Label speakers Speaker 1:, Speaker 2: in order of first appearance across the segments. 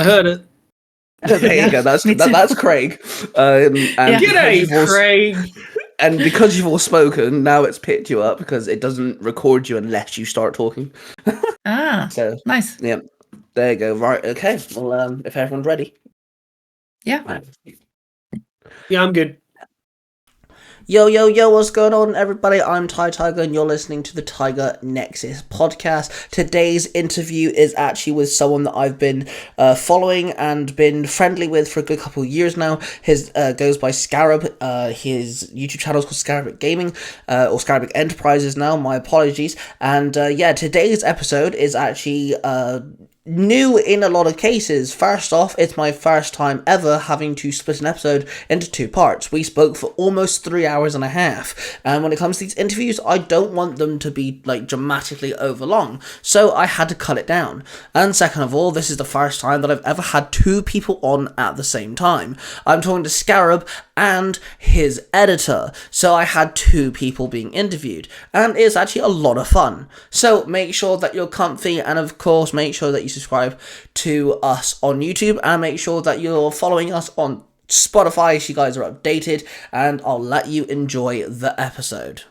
Speaker 1: I heard it.
Speaker 2: There you go. That's Craig.
Speaker 1: G'day, Craig.
Speaker 2: And because you've all spoken, now it's picked you up because it doesn't record you unless you start talking.
Speaker 3: So nice.
Speaker 2: Yeah, there you go. Right. Okay. Well, if everyone's ready.
Speaker 3: Yeah.
Speaker 2: Right.
Speaker 1: Yeah, I'm good.
Speaker 2: Yo, what's going on, everybody? I'm Tiger, and you're listening to the Tiger Nexus podcast. Today's interview is actually with someone that I've been following and been friendly with for a good couple of years now. His goes by Scarab. His YouTube channel is called Scarabic Gaming, or Scarabic Enterprises now, my apologies. And today's episode is actually new in a lot of cases. First off, it's my first time ever having to split an episode into two parts. We spoke for almost 3 hours and a half, and when it comes to these interviews, I don't want them to be like dramatically overlong, so I had to cut it down. And second of all, this is the first time that I've ever had two people on at the same time. I'm talking to Scarab and his editor, so I had two people being interviewed, and it's actually a lot of fun. So make sure that you're comfy, and of course make sure that you subscribe to us on YouTube, and make sure that you're following us on Spotify so you guys are updated, and I'll let you enjoy the episode.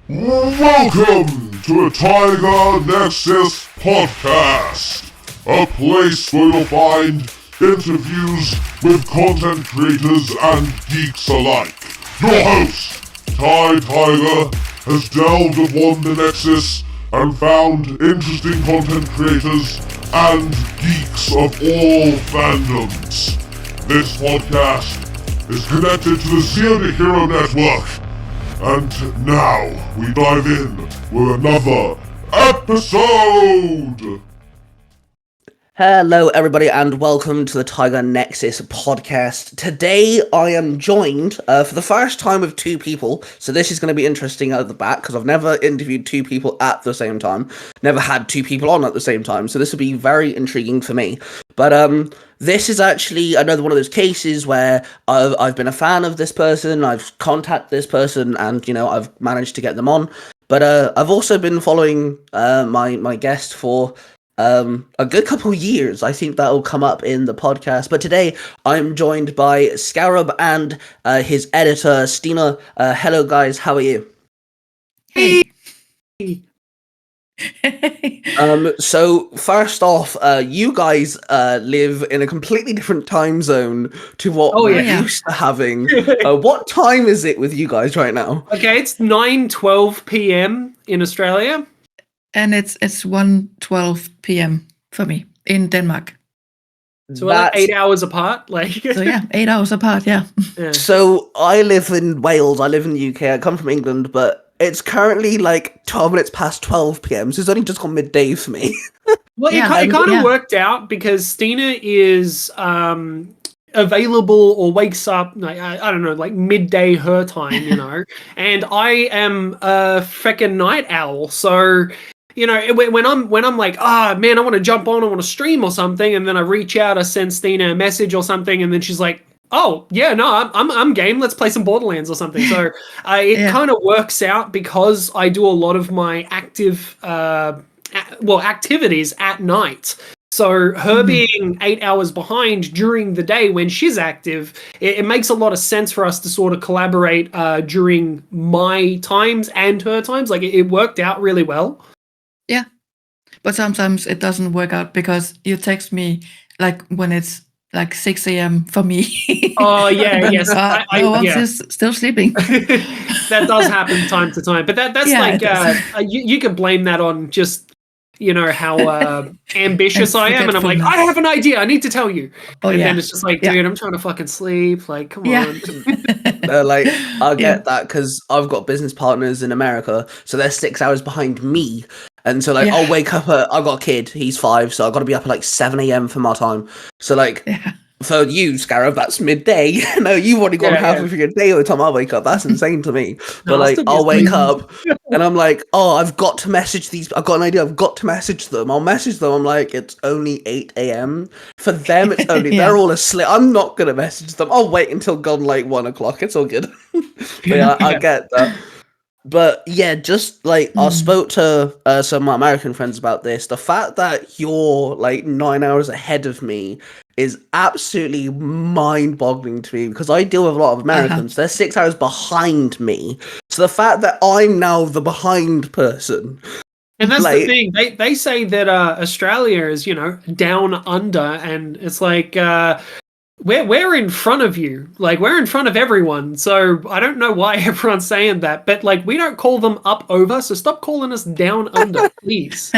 Speaker 4: Welcome to the Tiger Nexus podcast, a place where you'll find interviews with content creators and geeks alike. Your host, Tiger, has delved upon the Nexus and found interesting content creators and geeks of all fandoms. This podcast is connected to the Zero Hero Network, and now we dive in with another episode!
Speaker 2: Hello everybody and welcome to the Tiger Nexus podcast. Today I am joined for the first time with two people, so this is going to be interesting out of the bat because I've never interviewed two people at the same time, never had two people on at the same time, so this will be very intriguing for me. But this is actually another one of those cases where I've been a fan of this person, I've contacted this person, and I've managed to get them on. But I've also been following my guest for a good couple of years. I think that'll come up in the podcast. But today I'm joined by Scarab and his editor, Stine. Hello guys, how are you?
Speaker 3: Hey.
Speaker 2: So first off, you guys live in a completely different time zone to what we're used to having. What time is it with you guys right now?
Speaker 1: Okay, it's 9:12 p.m. in Australia.
Speaker 3: And it's 1:12 p.m. for me in Denmark.
Speaker 1: So we're like 8 hours apart.
Speaker 3: So yeah, 8 hours apart, yeah.
Speaker 2: So I live in Wales, I live in the UK, I come from England, but it's currently like 12 minutes past 12 p.m, so it's only just gone midday for me.
Speaker 1: Well, it kind of worked out because Stine is available or wakes up, I don't know, like midday her time, and I am a freaking night owl, so when I'm like, man, I want to jump on, I want to stream or something, and then I reach out, I send Stine a message or something, and then she's like, oh yeah, no, I'm game, let's play some Borderlands or something. So it kind of works out because I do a lot of my active activities at night. So her being 8 hours behind during the day when she's active, it makes a lot of sense for us to sort of collaborate during my times and her times. Like it worked out really well.
Speaker 3: Yeah, but sometimes it doesn't work out because you text me like when it's like 6 a.m. for me.
Speaker 1: Oh yeah, yes.
Speaker 3: I'm still sleeping.
Speaker 1: That does happen time to time, but that's you could blame that on just how ambitious I am, and I'm like, I have an idea, I need to tell you. Then it's just like, dude, I'm trying to fucking sleep. Like, come on.
Speaker 2: I get that because I've got business partners in America, so they're 6 hours behind me. And so I'll wake up I've got a kid, he's 5, so I've got to be up at like 7 a.m. for my time. So for you, Scarab, that's midday. You've already gone half of your day by the time I wake up. That's insane to me. But I'll wake up and I'm like, I've got to message these. I've got an idea. I've got to message them. I'll message them. I'm like, it's only 8 a.m. For them, it's only, they're all asleep. I'm not going to message them. I'll wait until gone like 1 o'clock. It's all good. But I get that. But yeah, just like I spoke to some of my American friends about this. The fact that you're like 9 hours ahead of me is absolutely mind-boggling to me because I deal with a lot of Americans. They're 6 hours behind me. So the fact that I'm now the behind person.
Speaker 1: And that's the thing. They say that Australia is, down under, and it's like we're in front of you. Like, we're in front of everyone. So I don't know why everyone's saying that, but like, we don't call them up over, so stop calling us down under, please.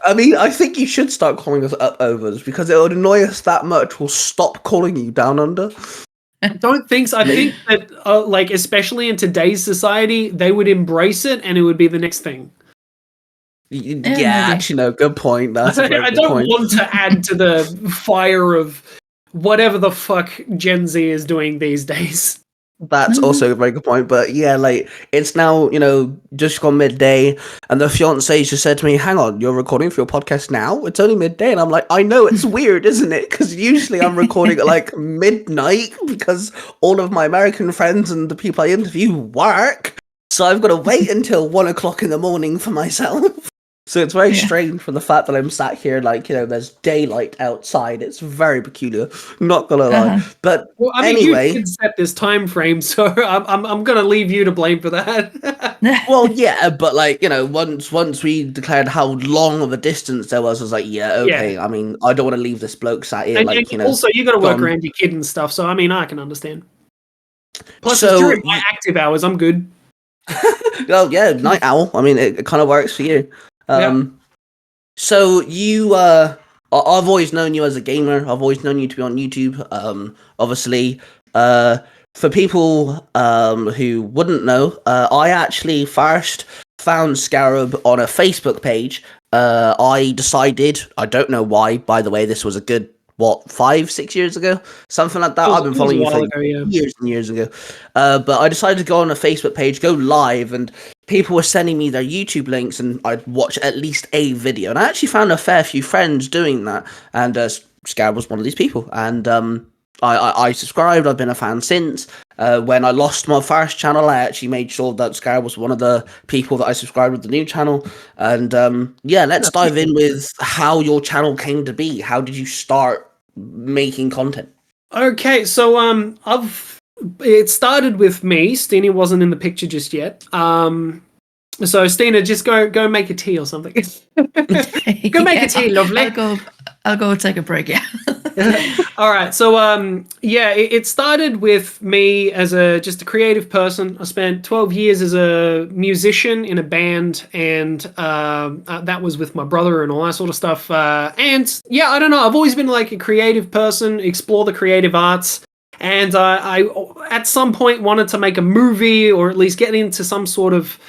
Speaker 2: I mean, I think you should start calling us up overs because it would annoy us that much. We'll stop calling you down under.
Speaker 1: I don't think so. I think that, like, especially in today's society, they would embrace it and it would be the next thing.
Speaker 2: Yeah, actually, no, good point. That's a very
Speaker 1: I
Speaker 2: good
Speaker 1: don't
Speaker 2: point.
Speaker 1: want to add to the fire of whatever the fuck Gen Z is doing these days.
Speaker 2: That's also a very good point. But yeah, like, it's now, just gone midday, and the fiance just said to me, hang on, you're recording for your podcast now? It's only midday. And I'm like, I know, it's weird, isn't it? Because usually I'm recording at like midnight because all of my American friends and the people I interview work. So I've got to wait until 1 o'clock in the morning for myself. So it's very strange for the fact that I'm sat here, like, there's daylight outside. It's very peculiar, not gonna lie. But anyway,
Speaker 1: you set this time frame, so I'm gonna leave you to blame for that.
Speaker 2: Well, yeah, but like, once we declared how long of a distance there was, I was like, yeah, okay. Yeah. I mean, I don't want to leave this bloke sat here,
Speaker 1: and also you got to work around your kid and stuff. So I mean, I can understand. Plus, it's during my active hours, I'm good.
Speaker 2: Oh yeah, night owl. I mean, it kind of works for you. So you, I've always known you as a gamer. I've always known you to be on YouTube. Obviously, for people who wouldn't know, I actually first found Scarab on a Facebook page. I decided, I don't know why, by the way, this was a good 5-6 years ago, something like that. I've been following you for years and years ago. But I decided to go on a Facebook page, go live, and people were sending me their YouTube links, and I'd watch at least a video. And I actually found a fair few friends doing that, and Scarab was one of these people. And I subscribed. I've been a fan since. When I lost my first channel, I actually made sure that Scarab was one of the people that I subscribed with the new channel. And let's dive in with how your channel came to be. How did you start making content?
Speaker 1: Okay, so it started with me. Stine wasn't in the picture just yet. So Stine, just go make a tea or something. Go make a tea, lovely.
Speaker 3: I'll go take a break. Yeah.
Speaker 1: All right. So it started with me as just a creative person. I spent 12 years as a musician in a band, and that was with my brother and all that sort of stuff. And yeah, I don't know. I've always been like a creative person, explore the creative arts. And I at some point wanted to make a movie, or at least get into some sort of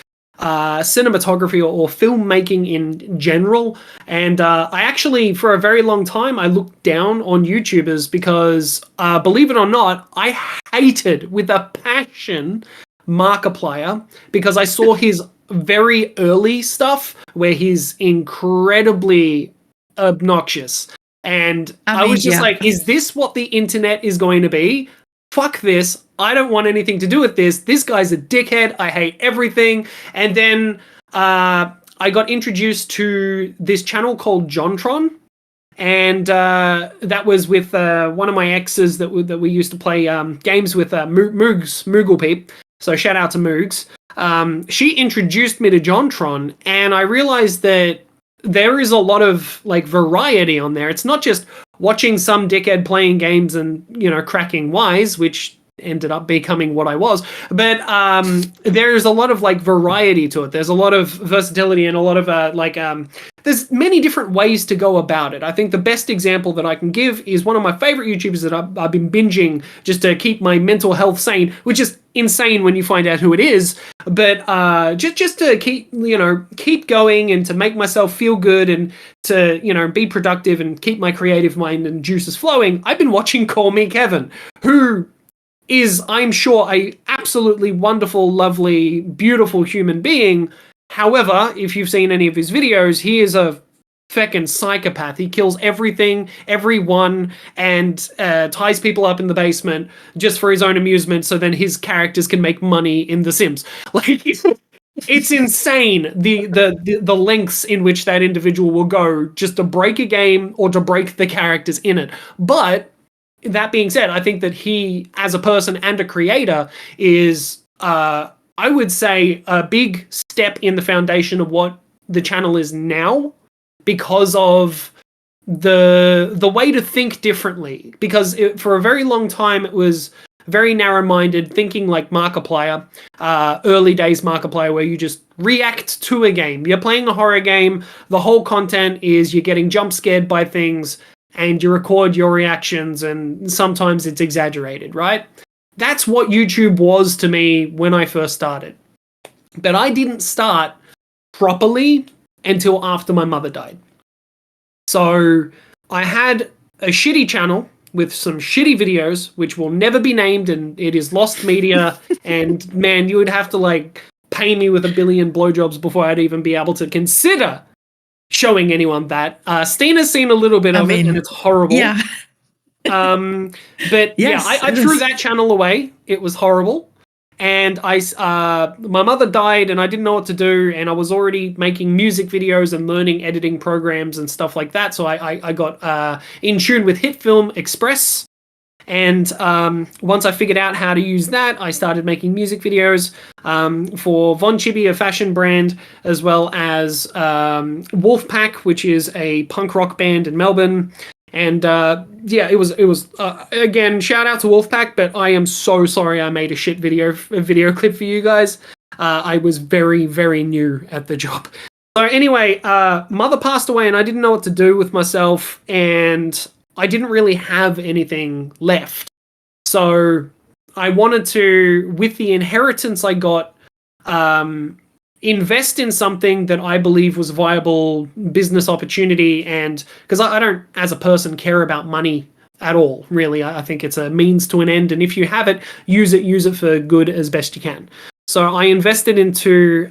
Speaker 1: cinematography or filmmaking in general. And I actually, for a very long time, I looked down on YouTubers because, believe it or not, I hated with a passion Markiplier because I saw his very early stuff where he's incredibly obnoxious. And I was just like, is this what the internet is going to be? Fuck this. I don't want anything to do with this. This guy's a dickhead. I hate everything. And then I got introduced to this channel called Jontron. And that was with one of my exes that we used to play games with, Moogle Peep. So shout out to Moogs. She introduced me to Jontron, and I realized that there is a lot of like variety on there. It's not just watching some dickhead playing games and, cracking wise, which ended up becoming what I was. But there's a lot of like variety to it. There's a lot of versatility and a lot of there's many different ways to go about it. I think the best example that I can give is one of my favorite YouTubers that I've been binging just to keep my mental health sane, which is insane when you find out who it is. But just to keep going and to make myself feel good and to, be productive and keep my creative mind and juices flowing, I've been watching Call Me Kevin, who is, I'm sure, a absolutely wonderful, lovely, beautiful human being. However, if you've seen any of his videos, he is a feckin' psychopath. He kills everything, everyone, and ties people up in the basement just for his own amusement, so then his characters can make money in The Sims. Like, it's insane the lengths in which that individual will go just to break a game or to break the characters in it. But that being said, I think that he, as a person and a creator, is I would say a big step in the foundation of what the channel is now, because of the way to think differently. Because for a very long time it was very narrow-minded, thinking like Markiplier, early days Markiplier, where you just react to a game. You're playing a horror game, the whole content is you're getting jump scared by things, and you record your reactions, and sometimes it's exaggerated, right? That's what YouTube was to me when I first started. But I didn't start properly until after my mother died. So I had a shitty channel with some shitty videos, which will never be named, and it is lost media. And man, you would have to like pay me with 1 billion blowjobs before I'd even be able to consider showing anyone that. Stina's seen a little bit of it, and it's horrible.
Speaker 3: Yeah.
Speaker 1: But
Speaker 3: yes,
Speaker 1: yeah, I threw that channel away. It was horrible. And my mother died, and I didn't know what to do, and I was already making music videos and learning editing programs and stuff like that. So I got in tune with HitFilm Express, and once I figured out how to use that, I started making music videos for Von Chibi, a fashion brand, as well as Wolfpack, which is a punk rock band in Melbourne. And yeah, it was again, shout out to Wolfpack, but I am so sorry I made a shit video clip for you guys. I was very, very new at the job. So anyway, mother passed away, and I didn't know what to do with myself, and I didn't really have anything left. So I wanted to, with the inheritance I got, invest in something that I believe was a viable business opportunity. And because I don't, as a person, care about money at all, really. I think it's a means to an end, and if you have it, use it for good as best you can. So I invested into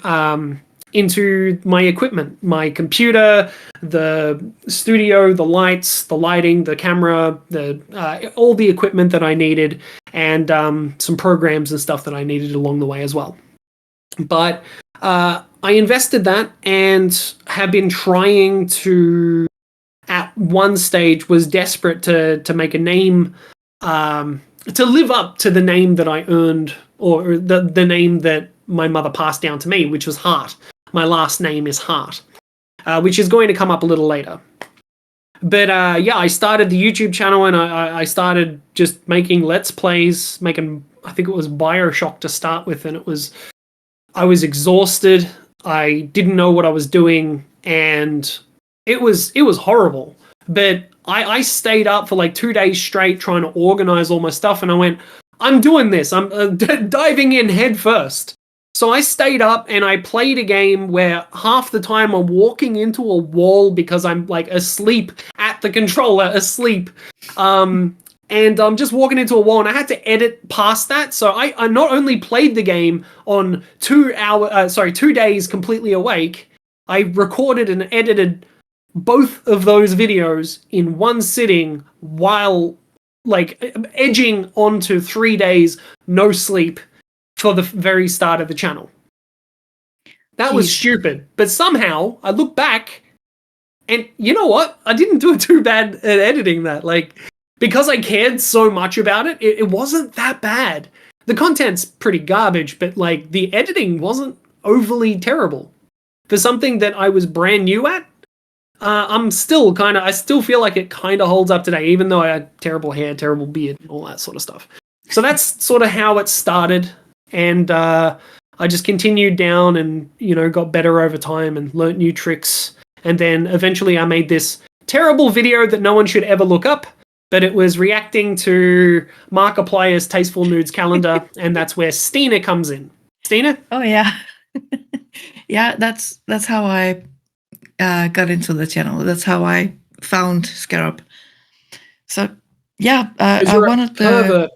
Speaker 1: my equipment, my computer, the studio, the lights, the lighting, the camera, all the equipment that I needed, and some programs and stuff that I needed along the way as well. But I invested that, and have been trying to, at one stage, was desperate to make a name, to live up to the name that I earned, or the name that my mother passed down to me, which was Hart. My last name is Hart, which is going to come up a little later. But yeah, I started the YouTube channel, and I started just making Let's Plays, I think it was Bioshock to start with, and I was exhausted. I didn't know what I was doing, and it was horrible. But I stayed up for like 2 days straight trying to organize all my stuff, and I went, I'm doing this. I'm diving in head first. So I stayed up, and I played a game where half the time I'm walking into a wall because I'm like asleep at the controller, asleep. And I'm just walking into a wall, and I had to edit past that. So I not only played the game on 2 days completely awake, I recorded and edited both of those videos in one sitting while like edging onto 3 days no sleep for the very start of the channel. That was stupid. But somehow I look back, and you know what? I didn't do it too bad at editing that. Like, because I cared so much about it, it wasn't that bad. The content's pretty garbage, but like the editing wasn't overly terrible. For something that I was brand new at, I still feel like it kind of holds up today, even though I had terrible hair, terrible beard, all that sort of stuff. So that's sort of how it started. And I just continued down and, got better over time and learnt new tricks. And then eventually I made this terrible video that no one should ever look up, but it was reacting to Markiplier's Tasteful Nudes calendar, and that's where Stina comes in. Stina?
Speaker 3: Oh, yeah. Yeah, that's how I got into the channel. That's how I found Scarab. So, yeah, I wanted to...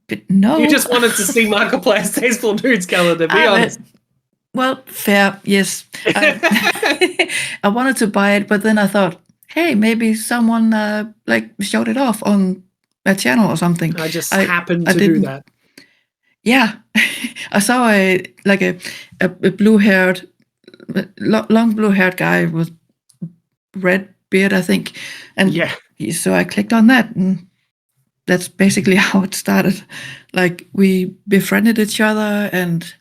Speaker 3: But no.
Speaker 1: You just wanted to see Markiplier's Tasteful Nudes calendar, be honest.
Speaker 3: Well, fair, yes. I wanted to buy it, but then I thought, hey, maybe someone like showed it off on a channel or something.
Speaker 1: I just happened to do that.
Speaker 3: Yeah, I saw a blue-haired, long blue-haired guy with red beard, I think, and so I clicked on that, and that's basically how it started. Like, we befriended each other, and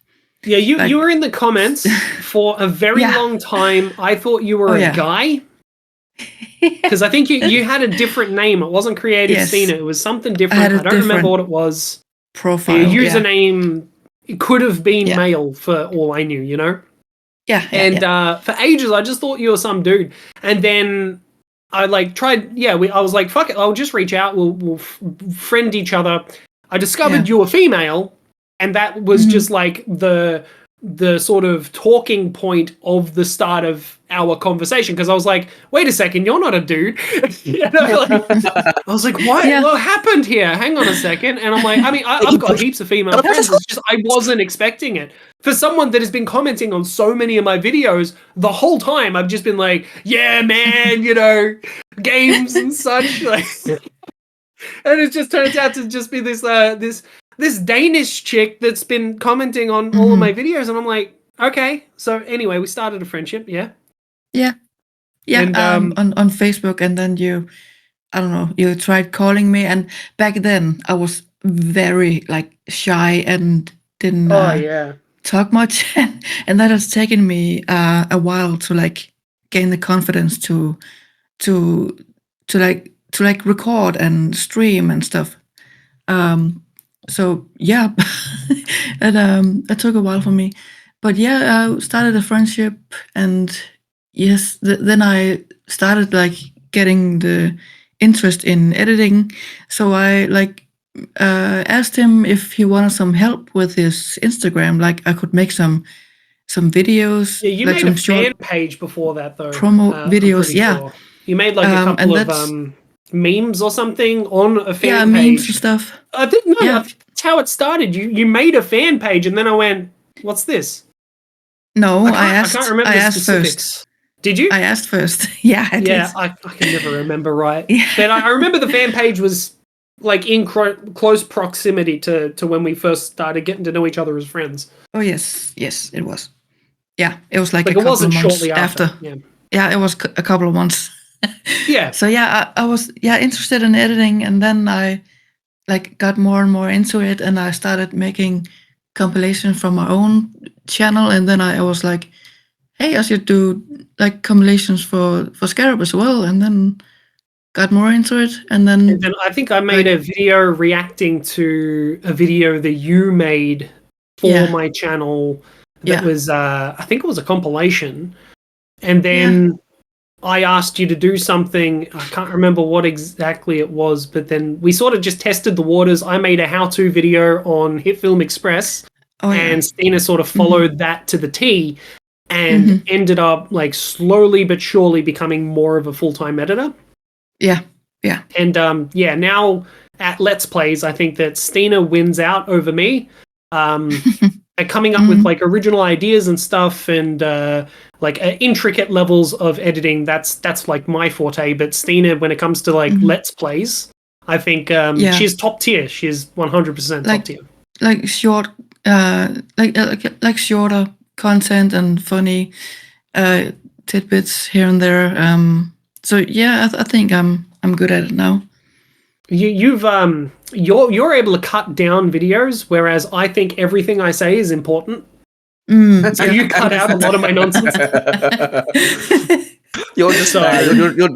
Speaker 1: you were in the comments for a very long time. I thought you were a guy. Because I think you had a different name. It wasn't Creative Stina. It was something different. I don't remember what it was.
Speaker 3: Profile.
Speaker 1: Your username it could have been male for all I knew, you know? For ages, I just thought you were some dude. And then I tried, I was like, fuck it, I'll just reach out. We'll friend each other. I discovered you were female. And that was just like the sort of talking point of the start of our conversation, because I was like, wait a second, you're not a dude. I was like, what happened here? Hang on a second. And I'm like, I mean, I've got heaps of female friends. It's just I wasn't expecting it. For someone that has been commenting on so many of my videos the whole time, I've just been like, yeah, man, games and such. And it just turns out to just be this Danish chick that's been commenting on all of my videos, and I'm like, okay. So anyway, we started a friendship, Yeah,
Speaker 3: and, on Facebook, and then you tried calling me, and back then I was very shy and didn't talk much, and that has taken me a while to gain the confidence to record and stream and stuff. So yeah, and it took a while for me, but I started a friendship, and yes, then I started getting the interest in editing. So I asked him if he wanted some help with his Instagram. I could make some videos.
Speaker 1: Yeah, you made a fan page before that, though.
Speaker 3: Promo videos. Yeah,
Speaker 1: sure. You made a couple of memes or something on a fan page.
Speaker 3: Memes and stuff.
Speaker 1: I think that's how it started. You made a fan page, and then I went, "What's this?"
Speaker 3: No, I can't remember
Speaker 1: the
Speaker 3: specifics.
Speaker 1: First. Did you?
Speaker 3: I asked first. Yeah, I did.
Speaker 1: I can never remember right. But I remember the fan page was in close proximity to when we first started getting to know each other as friends.
Speaker 3: Oh yes, it was. Yeah, it was a
Speaker 1: it
Speaker 3: couple
Speaker 1: wasn't
Speaker 3: of months
Speaker 1: shortly after.
Speaker 3: Yeah, it was a couple of months.
Speaker 1: Yeah.
Speaker 3: So I was interested in editing, and then I got more and more into it, and I started making compilations from my own channel, and then I was like, hey, I should do compilations for Scarab as well, and then got more into it, and then
Speaker 1: I think I made a video reacting to a video that you made for my channel that was I think it was a compilation, and then I asked you to do something. I can't remember what exactly it was, but then we sort of just tested the waters. I made a how-to video on Hit Film Express, and Stina sort of followed that to the T, and ended up slowly but surely becoming more of a full-time editor.
Speaker 3: Yeah.
Speaker 1: And now at Let's Plays, I think that Stina wins out over me. Coming up with original ideas and stuff, and intricate levels of editing. That's my forte. But Stina, when it comes to Let's Plays, I think she's top tier. She's 100% top tier.
Speaker 3: Short, shorter content and funny tidbits here and there. So I think I'm good at it now. You're able to cut down videos, whereas I think everything I say is important. So you cut out a lot of my nonsense.
Speaker 2: You're just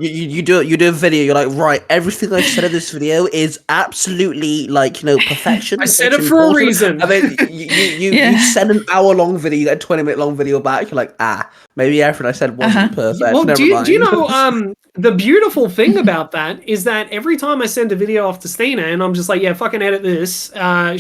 Speaker 2: you do a video. You're like, right, everything I said in this video is absolutely perfection.
Speaker 1: I said it for a reason.
Speaker 2: And then you send an hour-long video, you get a 20-minute long video back. You're like, maybe everything I said wasn't perfect.
Speaker 1: Well,
Speaker 2: Never mind.
Speaker 1: Do you know the beautiful thing about that is that every time I send a video off to Stina and I'm just like, yeah, fucking edit this,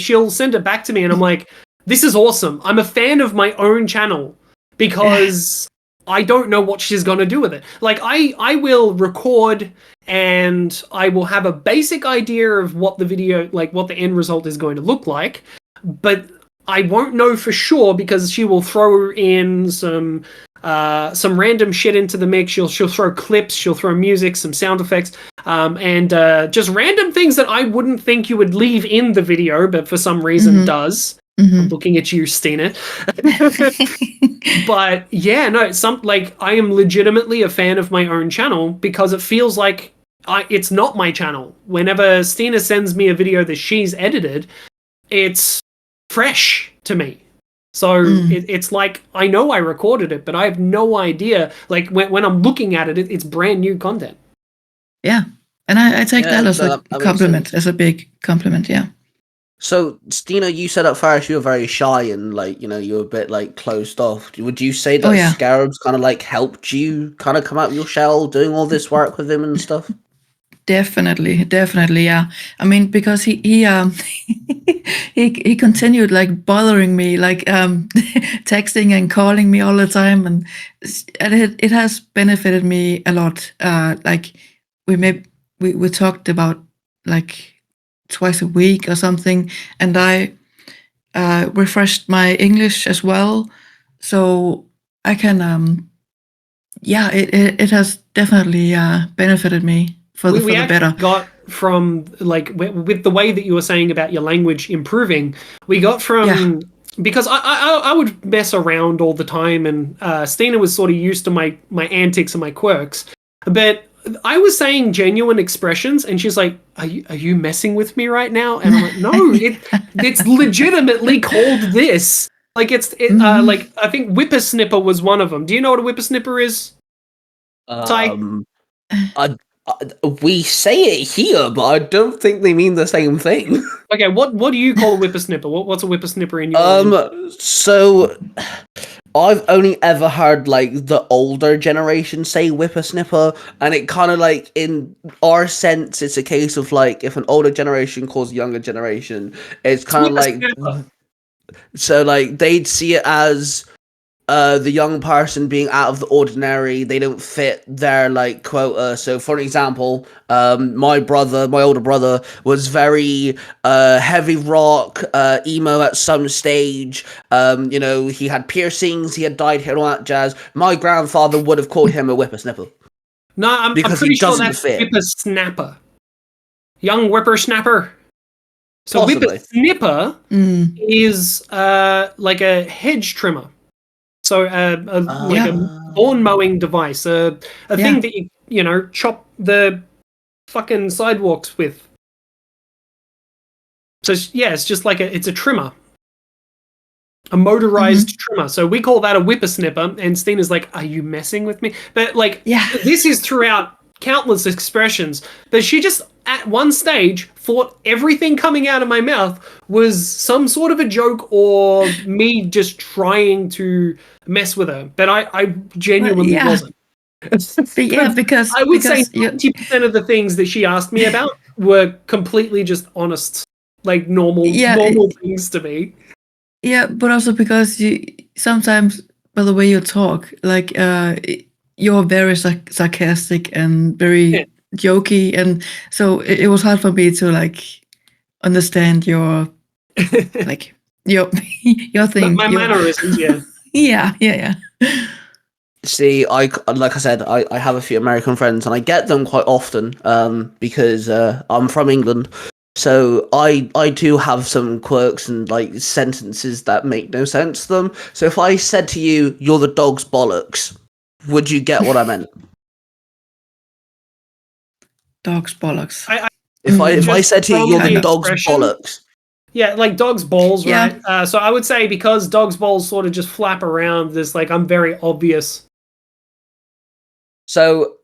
Speaker 1: she'll send it back to me and I'm like, this is awesome. I'm a fan of my own channel because I don't know what she's going to do with it. I will record and I will have a basic idea of what the video, what the end result is going to look like. But I won't know for sure because she will throw in some random shit into the mix. She'll throw clips, she'll throw music, some sound effects, and just random things that I wouldn't think you would leave in the video, but for some reason does. I'm looking at you, Stina. But yeah, no, I am legitimately a fan of my own channel because it feels like it's not my channel. Whenever Stina sends me a video that she's edited, it's fresh to me. So it's like I know I recorded it, but I have no idea. Like when I'm looking at it, it's brand new content.
Speaker 3: Yeah, and I take that as a compliment, as a big compliment. Yeah.
Speaker 2: So, Stina, you said at first you were very shy and, like, you know, you were a bit, like, closed off. Would you say that Scarab's kind of, like, helped you kind of come out of your shell doing all this work with him and stuff?
Speaker 3: Definitely, yeah. I mean, because he he continued, like, bothering me, like, texting and calling me all the time, and it has benefited me a lot. Like, we talked about, like, twice a week or something, and I refreshed my English as well, so I can it has definitely benefited me for the better.
Speaker 1: Got from, like, with the way that you were saying about your language improving, we got from because I would mess around all the time, and Stina was sort of used to my antics and my quirks, but I was saying genuine expressions, and she's like, "Are you messing with me right now?" And I'm like, "No, it's legitimately called this. Like like I think whippersnipper was one of them. Do you know what a whippersnipper is?"
Speaker 2: We say it here, but I don't think they mean the same thing.
Speaker 1: Okay, what do you call a whippersnipper? What's a whippersnipper in your
Speaker 2: So I've only ever heard, like, the older generation say whippersnipper, and it kind of, like, in our sense, it's a case of, like, if an older generation calls a younger generation, it's kind of like, so, like, they'd see it as the young person being out of the ordinary. They don't fit their, like, quota. So, for example, my older brother was very heavy rock, emo at some stage. You know, he had piercings, he had dyed hair, and all that jazz. My grandfather would have called him a whippersnapper.
Speaker 1: No, I'm pretty sure that's whippersnapper. Young whippersnapper. So whippersnipper is like a hedge trimmer. So like a lawn mowing device, a thing that you know, chop the fucking sidewalks with. So it's just like it's a trimmer, a motorized trimmer. So we call that a whippersnipper, and Stina's like, "Are you messing with me?" But like, this is throughout countless expressions. But she just at one stage thought everything coming out of my mouth was some sort of a joke or me just trying to mess with her. But I genuinely wasn't.
Speaker 3: Because
Speaker 1: I would say 90% of the things that she asked me about were completely just honest, like normal things to me.
Speaker 3: Yeah, but also because you sometimes, by the way you talk, like you're very sarcastic and very jokey, and so it was hard for me to, like, understand your like your thing,
Speaker 1: my mannerisms.
Speaker 3: yeah.
Speaker 2: See, like I said, I have a few American friends, and I get them quite often because I'm from England. So I do have some quirks and, like, sentences that make no sense to them. So if I said to you, "You're the dog's bollocks," would you get what I meant?
Speaker 3: Dog's bollocks.
Speaker 2: If I said to you, "You're the dog's bollocks."
Speaker 1: Yeah, like dog's balls, right? So I would say because dog's balls sort of just flap around, there's like, I'm very obvious.
Speaker 2: So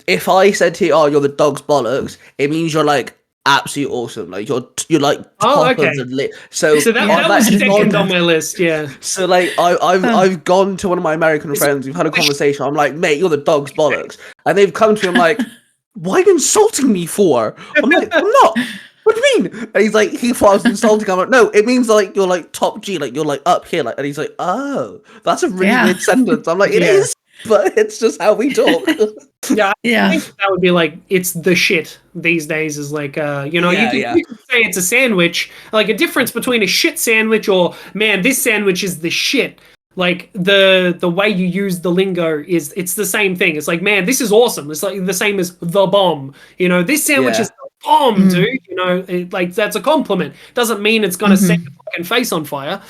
Speaker 2: if I said to you, "Oh, you're the dog's bollocks," it means you're, like, absolutely awesome. Like, you're like top of the list. So
Speaker 1: that was second on my list. Yeah.
Speaker 2: So, like, I've gone to one of my American friends. We've had a conversation. I'm like, "Mate, you're the dog's bollocks," and they've come to him like, "Why are you insulting me for?" I'm like, "I'm not. What do you mean?" And he's like, he thought I was insulting. I'm like, "No, it means, like, you're, like, top G, like, you're, like, up here," like. And he's like, "Oh, that's a really weird sentence." I'm like, "It is, but it's just how we talk."
Speaker 1: Yeah,
Speaker 3: Yeah.
Speaker 1: I think that would be like it's the shit these days. Is like you can say it's a sandwich. Like a difference between a shit sandwich or man, this sandwich is the shit. Like the way you use the lingo it's the same thing. It's like man, this is awesome. It's like the same as the bomb. This sandwich is the bomb, dude. Like that's a compliment. Doesn't mean it's gonna set your fucking face on fire.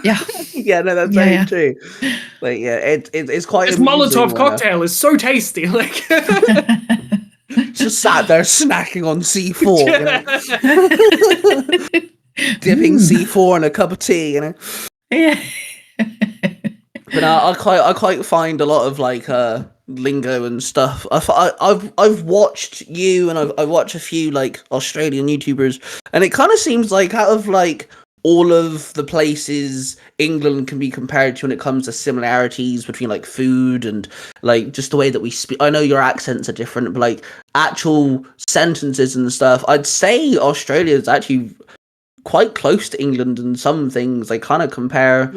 Speaker 3: Yeah.
Speaker 2: Yeah, no, that's very true. Like, yeah, it's quite.
Speaker 1: This Molotov cocktail is so tasty. Like,
Speaker 2: just sat there snacking on C4, dipping C4 in a cup of tea,
Speaker 3: Yeah.
Speaker 2: But I quite find a lot of like lingo and stuff. I've watched you and I've watched a few like Australian YouTubers, and it kind of seems like out of like all of the places England can be compared to when it comes to similarities between like food and like just the way that we speak. I know your accents are different, but like actual sentences and stuff, I'd say Australia is actually quite close to England in some things. I kind of compare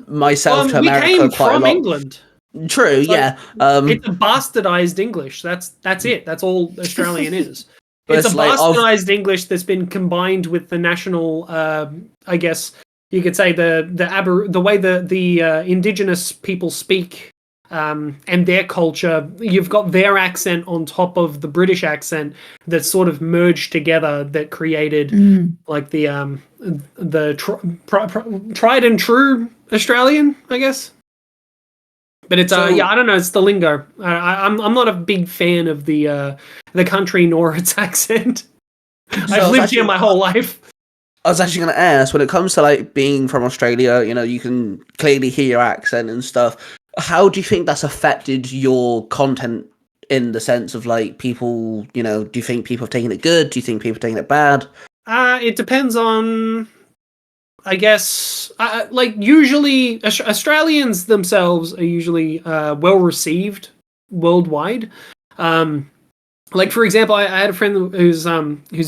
Speaker 2: myself to America
Speaker 1: we came
Speaker 2: quite
Speaker 1: from
Speaker 2: a lot.
Speaker 1: England.
Speaker 2: True, yeah.
Speaker 1: It's a bastardized English. That's it. That's all Australian is. It's a
Speaker 2: like,
Speaker 1: bastardized English that's been combined with the national, I guess you could say the way the indigenous people speak and their culture. You've got their accent on top of the British accent that sort of merged together that created like the tried and true Australian, I guess. But it's I don't know. It's the lingo. I'm not a big fan of the country nor its accent. I've lived here my whole life.
Speaker 2: I was actually going to ask, when it comes to like being from Australia, you can clearly hear your accent and stuff. How do you think that's affected your content in the sense of like people? Do you think people have taken it good? Do you think people have taken it bad?
Speaker 1: It depends on. I guess, like usually Australians themselves are usually well received worldwide. Like for example, I had a friend who's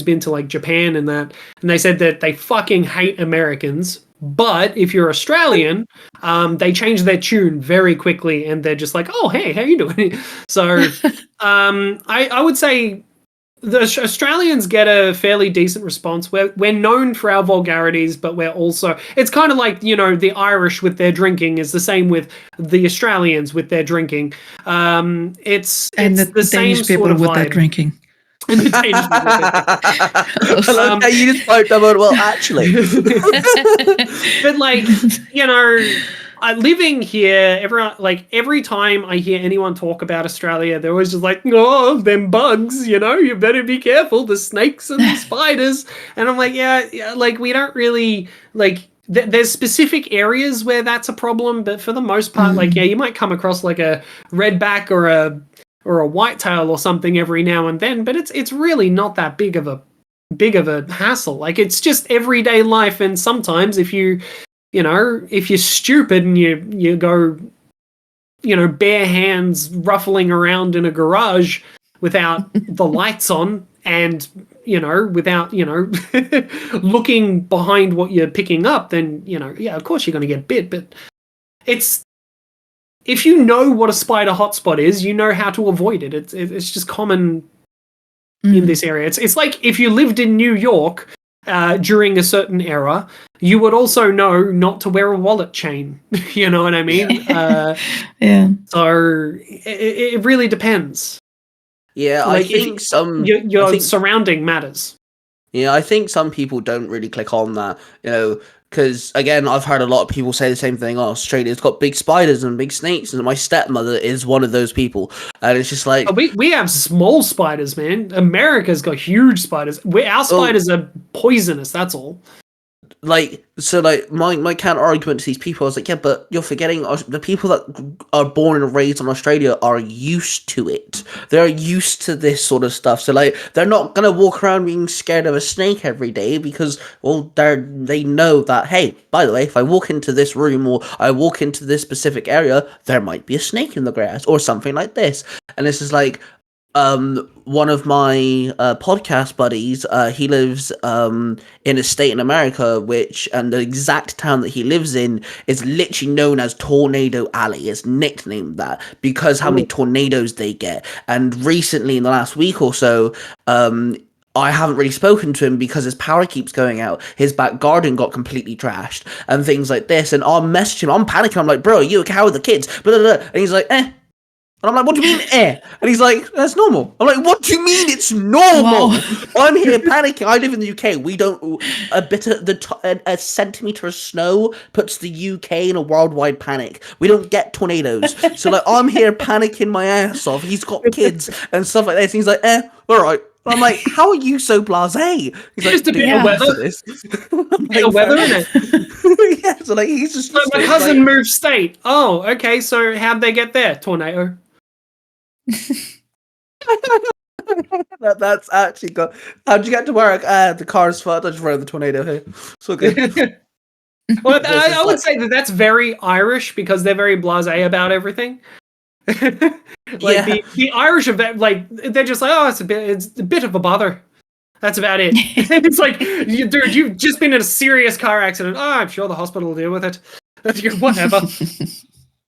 Speaker 1: been to like Japan and they said that they fucking hate Americans. But if you're Australian, they change their tune very quickly and they're just like, oh hey, how you doing? So I would say. The Australians get a fairly decent response. We're known for our vulgarities, but we're also... It's kind of like, the Irish with their drinking is the same with the Australians with their drinking. It's the same
Speaker 3: Danish people
Speaker 1: sort of
Speaker 3: with
Speaker 1: vibe.
Speaker 3: their drinking.
Speaker 1: And the Danish people with their
Speaker 2: You just piped up on, well, actually.
Speaker 1: But like, living here, every time I hear anyone talk about Australia, they're always just like, oh, them bugs, you better be careful, the snakes and the spiders. And I'm like, yeah, like we don't really, like, there's specific areas where that's a problem, but for the most part, like, yeah, you might come across like a redback or a whitetail or something every now and then, but it's really not that big of a hassle. Like, it's just everyday life, and sometimes if you're stupid and you go, bare hands ruffling around in a garage without the lights on and, without, looking behind what you're picking up, then, yeah, of course you're going to get bit. But if you know what a spider hotspot is, you know how to avoid it. It's just common in this area. It's like if you lived in New York during a certain era, you would also know not to wear a wallet chain. You know what I mean?
Speaker 3: Yeah.
Speaker 1: So it really depends.
Speaker 2: Yeah,
Speaker 1: like,
Speaker 2: I think
Speaker 1: your surrounding matters.
Speaker 2: Yeah, I think some people don't really click on that, because, again, I've heard a lot of people say the same thing. Oh, Australia's got big spiders and big snakes, and my stepmother is one of those people. And it's just like...
Speaker 1: We have small spiders, man. America's got huge spiders. Our spiders are poisonous, that's all.
Speaker 2: Like, so, like, my counter-argument to these people, I was like, yeah, but you're forgetting the people that are born and raised in Australia are used to it. They're used to this sort of stuff. So, like, they're not going to walk around being scared of a snake every day because, well, they know that, hey, by the way, if I walk into this room or I walk into this specific area, there might be a snake in the grass or something like this. And this is like, one of my podcast buddies, he lives in a state in America, and the exact town that he lives in is literally known as Tornado Alley. It's nicknamed that because how many tornadoes they get. And recently, in the last week or so, I haven't really spoken to him because his power keeps going out. His back garden got completely trashed and things like this. And I'll message him. I'm panicking. I'm like, bro, are you okay? How are the kids? Blah, blah, blah. And he's like, eh. And I'm like, what do you mean, eh? And he's like, that's normal. I'm like, what do you mean it's normal?
Speaker 3: Wow.
Speaker 2: I'm here panicking. I live in the UK. We don't, a centimetre of snow puts the UK in a worldwide panic. We don't get tornadoes. So, like, I'm here panicking my ass off. He's got kids and stuff like this. And he's like, all right. I'm like, how are you so blasé? He's like,
Speaker 1: just a bit of weather. Bit of weather, isn't it?
Speaker 2: Yeah, so like, he's just...
Speaker 1: Like, my cousin moved state. Oh, okay, so how'd they get there? Tornado.
Speaker 2: That's actually good. How'd you get to work? The car's fucked. I just ran the tornado here. So good.
Speaker 1: Well, I would say that's very Irish because they're very blasé about everything. The Irish are like they're just like, oh, it's a bit of a bother. That's about it. It's like, dude, you've just been in a serious car accident. Oh, I'm sure the hospital will deal with it. Whatever.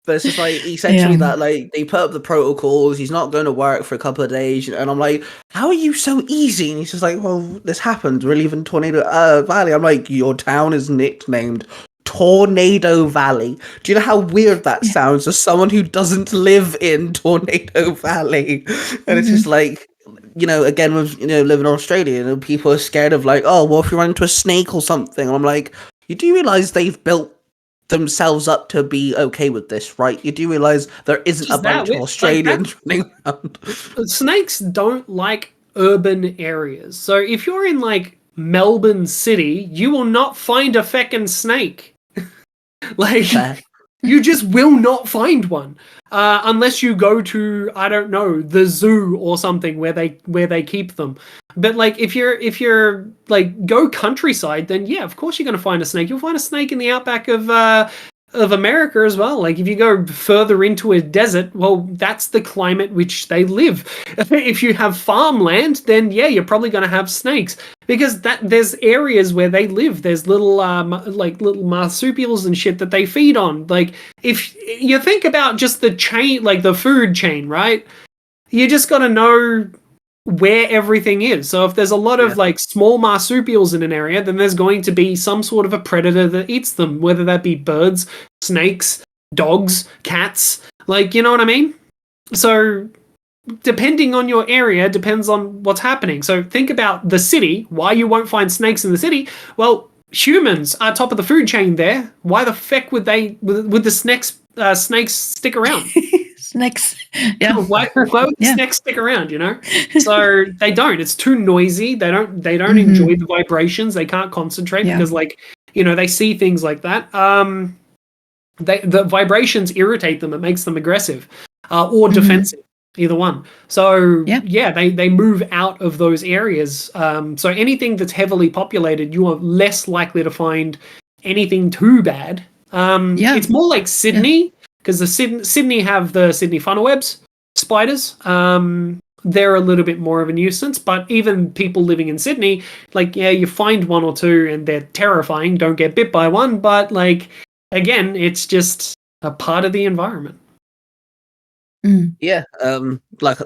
Speaker 2: But it's just like, he said to me that, like, they put up the protocols, he's not going to work for a couple of days, and I'm like, how are you so easy? And he's just like, well, this happened, we're leaving Tornado Valley. I'm like, your town is nicknamed Tornado Valley. Do you know how weird that sounds as someone who doesn't live in Tornado Valley? And it's just like, again, with, living in Australia, people are scared of like, oh, well, if you run into a snake or something, and I'm like, you do realise they've built themselves up to be okay with this, right? You do realise there isn't a bunch of Australians running around.
Speaker 1: Snakes don't like urban areas. So if you're in like Melbourne City, you will not find a feckin' snake. You just will not find one unless you go to, I don't know, the zoo or something where they keep them. But like if you're like go countryside, then yeah, of course you're going to find a snake. You'll find a snake in the outback of America as well. Like if you go further into a desert, well, that's the climate which they live. If you have farmland, then yeah, you're probably going to have snakes because there's areas where they live. There's little little marsupials and shit that they feed on. Like if you think about just the chain, like the food chain, right? You just got to know where everything is. So if there's a lot of like small marsupials in an area, then there's going to be some sort of a predator that eats them, whether that be birds, snakes, dogs, cats, like, you know what I mean? So depending on your area depends on what's happening. So think about the city, why you won't find snakes in the city. Well, humans are top of the food chain there. Why the feck would the snakes stick around?
Speaker 3: Snakes. Yeah.
Speaker 1: Why would the snakes stick around, So they don't. It's too noisy. They don't enjoy the vibrations. They can't concentrate because they see things like that. The vibrations irritate them. It makes them aggressive or defensive. Either one. So they move out of those areas. So anything that's heavily populated, you are less likely to find anything too bad. It's more like Sydney, because the Sydney have the Sydney funnel webs spiders. They're a little bit more of a nuisance, but even people living in Sydney, like, you find one or two and they're terrifying. Don't get bit by one, but like, again, it's just a part of the environment.
Speaker 2: Yeah, like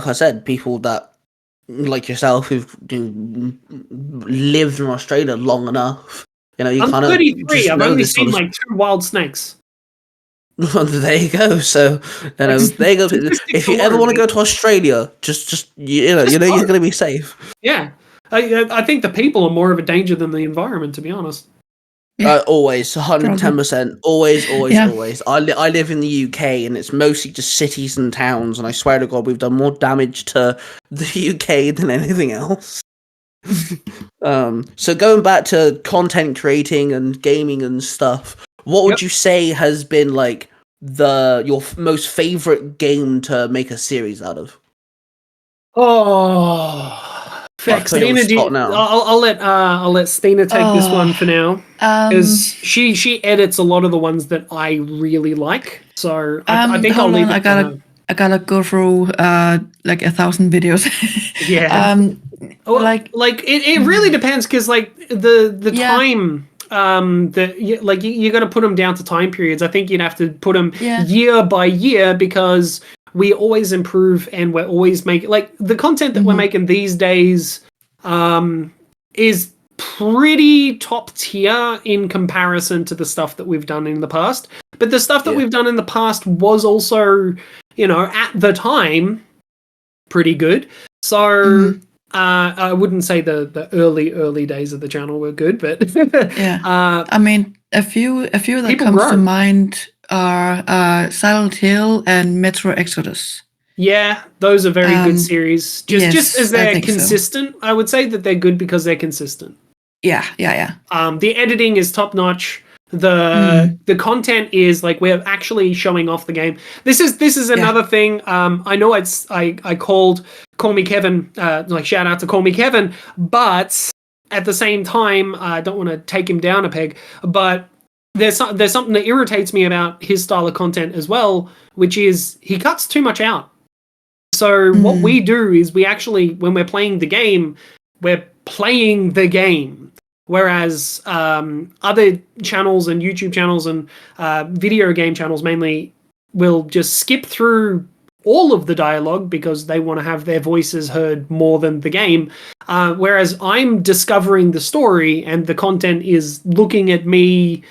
Speaker 2: I said, people that like yourself who've lived in Australia long enough, you
Speaker 1: I'm
Speaker 2: kind of.
Speaker 1: 33. I've only seen like 2 wild snakes.
Speaker 2: There you go. So there you go. If you ever want to go to Australia, just you're going to be safe.
Speaker 1: Yeah, I think the people are more of a danger than the environment, to be honest.
Speaker 2: Always, 110%. Always. I live in the UK, and it's mostly just cities and towns. And I swear to God, we've done more damage to the UK than anything else. So going back to content creating and gaming and stuff, what would you say has been like your most favorite game to make a series out of?
Speaker 1: Stina, I'll let Stina take this one for now, because she edits a lot of the ones that I really like. So I think I'll leave it.
Speaker 3: I I gotta go through like 1,000 videos.
Speaker 1: Yeah. It really depends, because like the time that you got to put them down to time periods. I think you'd have to put them year by year, because we always improve and we're always making, like, the content that we're making these days is pretty top tier in comparison to the stuff that we've done in the past. But the stuff that we've done in the past was also, at the time, pretty good. So I wouldn't say the early days of the channel were good, but
Speaker 3: I mean, a few that comes to mind are Silent Hill and Metro Exodus.
Speaker 1: Yeah, those are very good series. Just as they're consistent,
Speaker 3: so.
Speaker 1: I would say that they're good because they're consistent.
Speaker 3: Yeah.
Speaker 1: The editing is top notch. The content is like, we're actually showing off the game. This is another thing. I know I called Call Me Kevin, like, shout out to Call Me Kevin, but at the same time, I don't want to take him down a peg, but there's something that irritates me about his style of content as well, which is he cuts too much out. So what we do is, we actually, when we're playing the game, we're playing the game. Whereas other channels and YouTube channels and video game channels mainly will just skip through all of the dialogue because they want to have their voices heard more than the game. Whereas I'm discovering the story, and the content is looking at me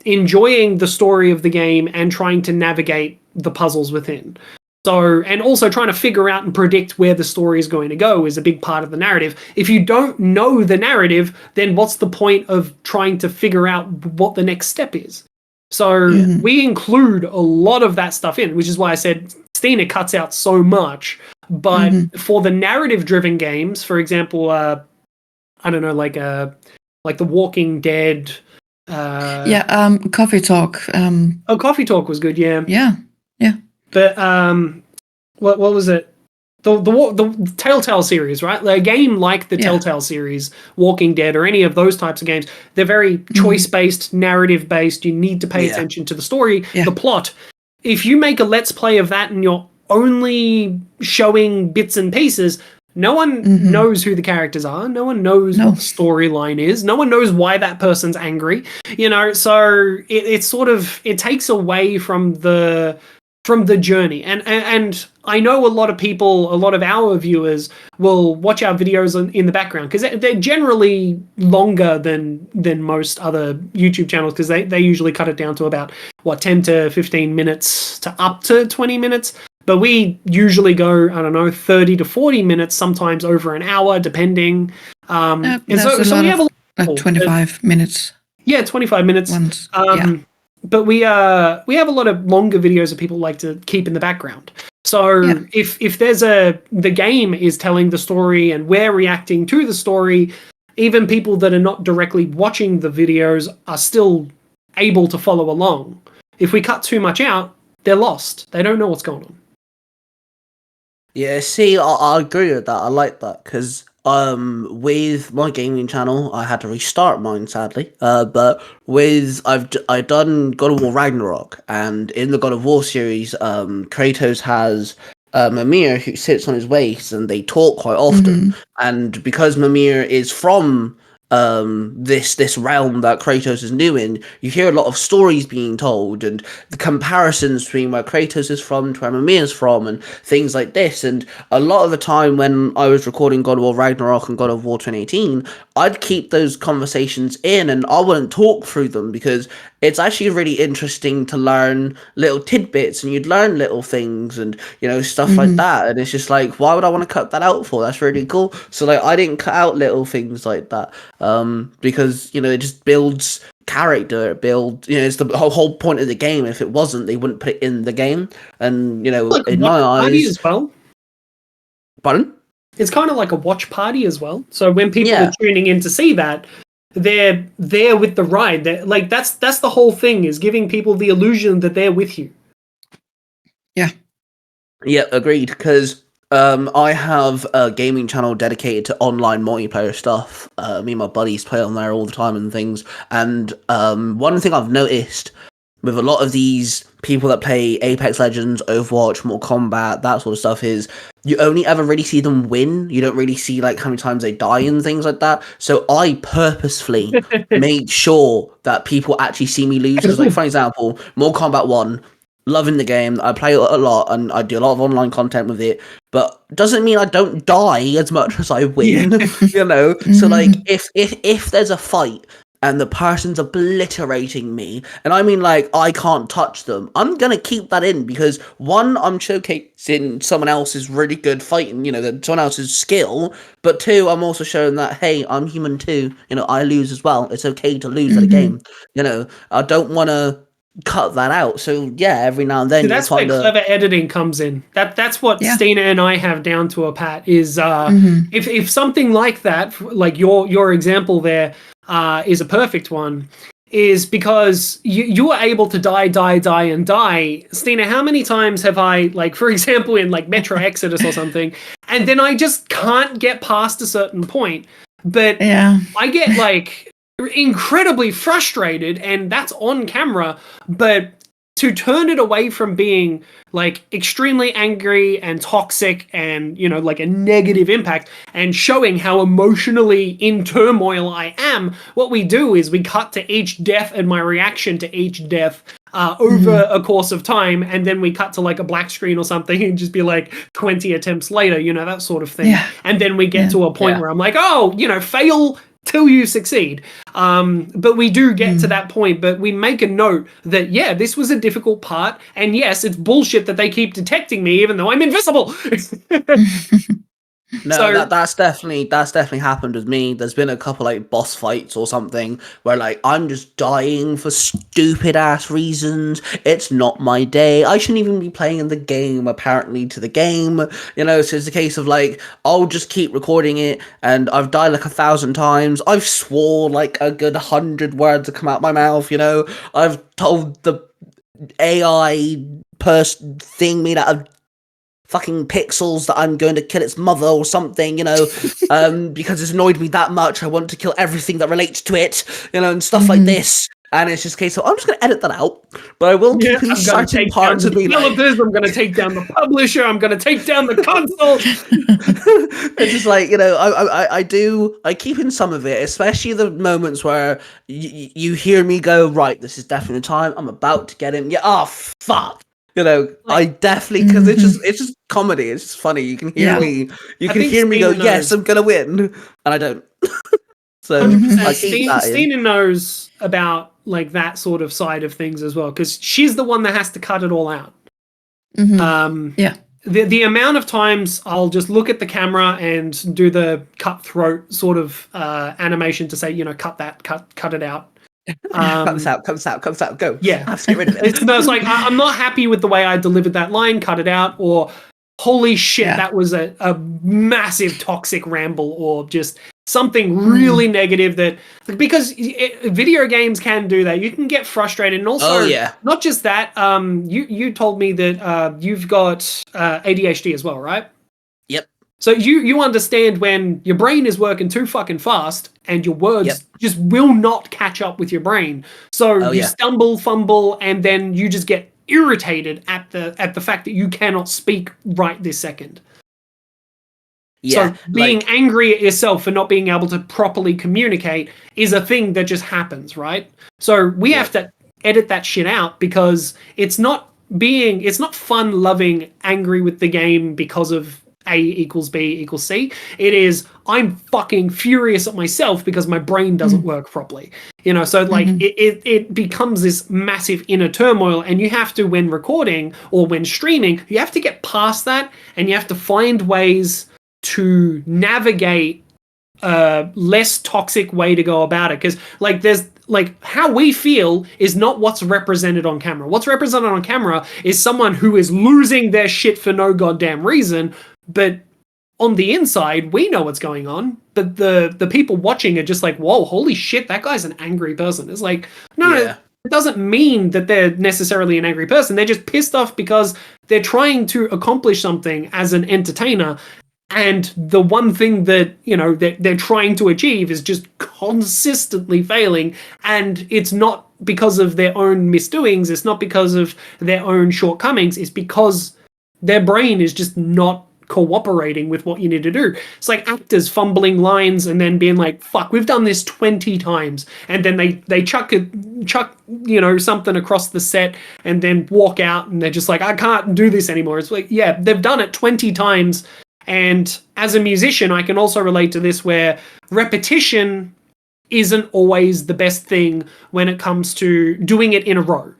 Speaker 1: enjoying the story of the game and trying to navigate the puzzles within. So, and also trying to figure out and predict where the story is going to go is a big part of the narrative. If you don't know the narrative, then what's the point of trying to figure out what the next step is? So we include a lot of that stuff in, which is why I said Stine cuts out so much. But for the narrative-driven games, for example, I don't know, like The Walking Dead.
Speaker 3: Coffee Talk.
Speaker 1: Coffee Talk was good, yeah.
Speaker 3: Yeah.
Speaker 1: But what was it? The Telltale series, right? A game like the Telltale series, Walking Dead, or any of those types of games, they're very choice-based, narrative-based. You need to pay attention to the story, the plot. If you make a Let's Play of that and you're only showing bits and pieces, no one knows who the characters are. No one knows what the storyline is. No one knows why that person's angry. So it's sort of, it takes away from the journey. And I know a lot of people, a lot of our viewers will watch our videos in the background, because they're generally longer than most other YouTube channels, because they usually cut it down to about 10 to 15 minutes to up to 20 minutes. But we usually go, I don't know, 30 to 40 minutes, sometimes over an hour, depending. And so we have
Speaker 3: like 25 minutes. Yeah,
Speaker 1: 25 minutes.
Speaker 3: Ones.
Speaker 1: But we have a lot of longer videos that people like to keep in the background. So if there's the game is telling the story and we're reacting to the story, even people that are not directly watching the videos are still able to follow along. If we cut too much out, they're lost. They don't know what's going on.
Speaker 2: Yeah, see, I agree with that. I like that, because with my gaming channel, I had to restart mine, sadly. But I've done God of War Ragnarok, and in the God of War series, Kratos has Mimir who sits on his waist, and they talk quite often. And because Mimir is from this realm that Kratos is new in, you hear a lot of stories being told, and the comparisons between where Kratos is from to where Mimir is from, and things like this. And a lot of the time when I was recording God of War Ragnarok and God of War 2018, I'd keep those conversations in, and I wouldn't talk through them, because it's actually really interesting to learn little tidbits, and you'd learn little things, and stuff like that. And it's just like, why would I want to cut that out for? That's really cool. So like, I didn't cut out little things like that, because it just builds character. It's the whole point of the game. If it wasn't, they wouldn't put it in the game. And
Speaker 1: like
Speaker 2: in my eyes,
Speaker 1: as well.
Speaker 2: Pardon?
Speaker 1: It's kind of like a watch party as well. So when people are tuning in to see that, they're there with the ride. Like that's the whole thing, is giving people the illusion that they're with you.
Speaker 2: Yeah, agreed. Because I have a gaming channel dedicated to online multiplayer stuff. Me and my buddies play on there all the time and things. And one thing I've noticed with a lot of these people that play Apex Legends, Overwatch, Mortal Kombat, that sort of stuff, is you only ever really see them win. You don't really see like how many times they die and things like that. So I purposefully made sure that people actually see me lose. Because, like, for example, Mortal Kombat 1, loving the game, I play it a lot and I do a lot of online content with it, but doesn't mean I don't die as much as I win. You know? So like if there's a fight and the person's obliterating me, and I mean, like, I can't touch them, I'm gonna keep that in, because one, I'm showcasing someone else's really good fighting, you know, someone else's skill, but two, I'm also showing that, hey, I'm human too, you know, I lose as well, it's okay to lose at a game, you know, I don't want to cut that out. So yeah, every now and then
Speaker 1: that's where clever editing comes in. That's what Stina and I have down to a pat, is if something like that, like your example there, is a perfect one, is because you are able to die. Stina, how many times have I, like, for example, in like Metro Exodus or something, and then I just can't get past a certain point, but I get like incredibly frustrated, and that's on camera, but to turn it away from being like extremely angry and toxic and, you know, like a negative impact, and showing how emotionally in turmoil I am, what we do is we cut to each death and my reaction to each death over a course of time, and then we cut to like a black screen or something and just be like 20 attempts later, you know, that sort of thing. And then we get to a point where I'm like, oh, you know, fail till you succeed. But we do get to that point, but we make a note that, yeah, this was a difficult part, and yes, it's bullshit that they keep detecting me even though I'm invisible.
Speaker 2: No, so, that's definitely happened with me. There's been a couple like boss fights or something where like I'm just dying for stupid ass reasons. It's not my day. I shouldn't even be playing in the game, apparently, to the game. You know, so it's a case of like, I'll just keep recording it, and I've died like 1,000 times. I've swore like a good 100 words to come out my mouth, you know. I've told the AI person thing made out of fucking pixels that I'm going to kill its mother or something, you know, because it's annoyed me that much. I want to kill everything that relates to it, you know, and stuff like this. And it's just a case of, I'm just going to edit that out, but I will keep in certain parts of me.
Speaker 1: I'm going to take down the publisher. I'm going to take down the console.
Speaker 2: It's just like, you know, I keep in some of it, especially the moments where you hear me go, right, this is definitely the time. I'm about to get him. Yeah, oh, fuck. You know, I definitely, because it's just comedy. It's just funny. You can hear me. You can hear me go, yes, I'm gonna win, and I don't. So I keep that in.
Speaker 1: Stina knows about like that sort of side of things as well, because she's the one that has to cut it all out. The amount of times I'll just look at the camera and do the cutthroat sort of animation to say, you know, cut it out.
Speaker 2: Cut this out, go.
Speaker 1: Yeah.
Speaker 2: I have to get rid of it.
Speaker 1: It's like, I'm not happy with the way I delivered that line, cut it out, or holy shit, that was a massive toxic ramble, or just something really negative that, because video games can do that. You can get frustrated, and also not just that, you told me that you've got ADHD as well, right?
Speaker 2: Yep.
Speaker 1: So you understand when your brain is working too fucking fast and your words just will not catch up with your brain. So you stumble, fumble, and then you just get irritated at the fact that you cannot speak right this second.
Speaker 2: Yeah,
Speaker 1: so being angry at yourself for not being able to properly communicate is a thing that just happens, right? So we have to edit that shit out, because it's not fun loving angry with the game because of A equals B equals C. It is, I'm fucking furious at myself because my brain doesn't work properly. You know, so like it becomes this massive inner turmoil, and you have to, when recording or when streaming, you have to get past that, and you have to find ways to navigate a less toxic way to go about it. Because like there's like, how we feel is not what's represented on camera. What's represented on camera is someone who is losing their shit for no goddamn reason. But on the inside, we know what's going on, but the people watching are just like, whoa, holy shit, that guy's an angry person. It's like, no, it doesn't mean that they're necessarily an angry person. They're just pissed off because they're trying to accomplish something as an entertainer, And the one thing that, they're trying to achieve is just consistently failing. And it's not because of their own misdoings. It's not because of their own shortcomings. It's because their brain is just not cooperating with what you need to do. It's like actors fumbling lines and then being like, fuck, we've done this 20 times. And then they chuck something across the set and then walk out and they're just like, I can't do this anymore. It's like, yeah, they've done it 20 times. And as a musician, I can also relate to this, where repetition isn't always the best thing when it comes to doing it in a row.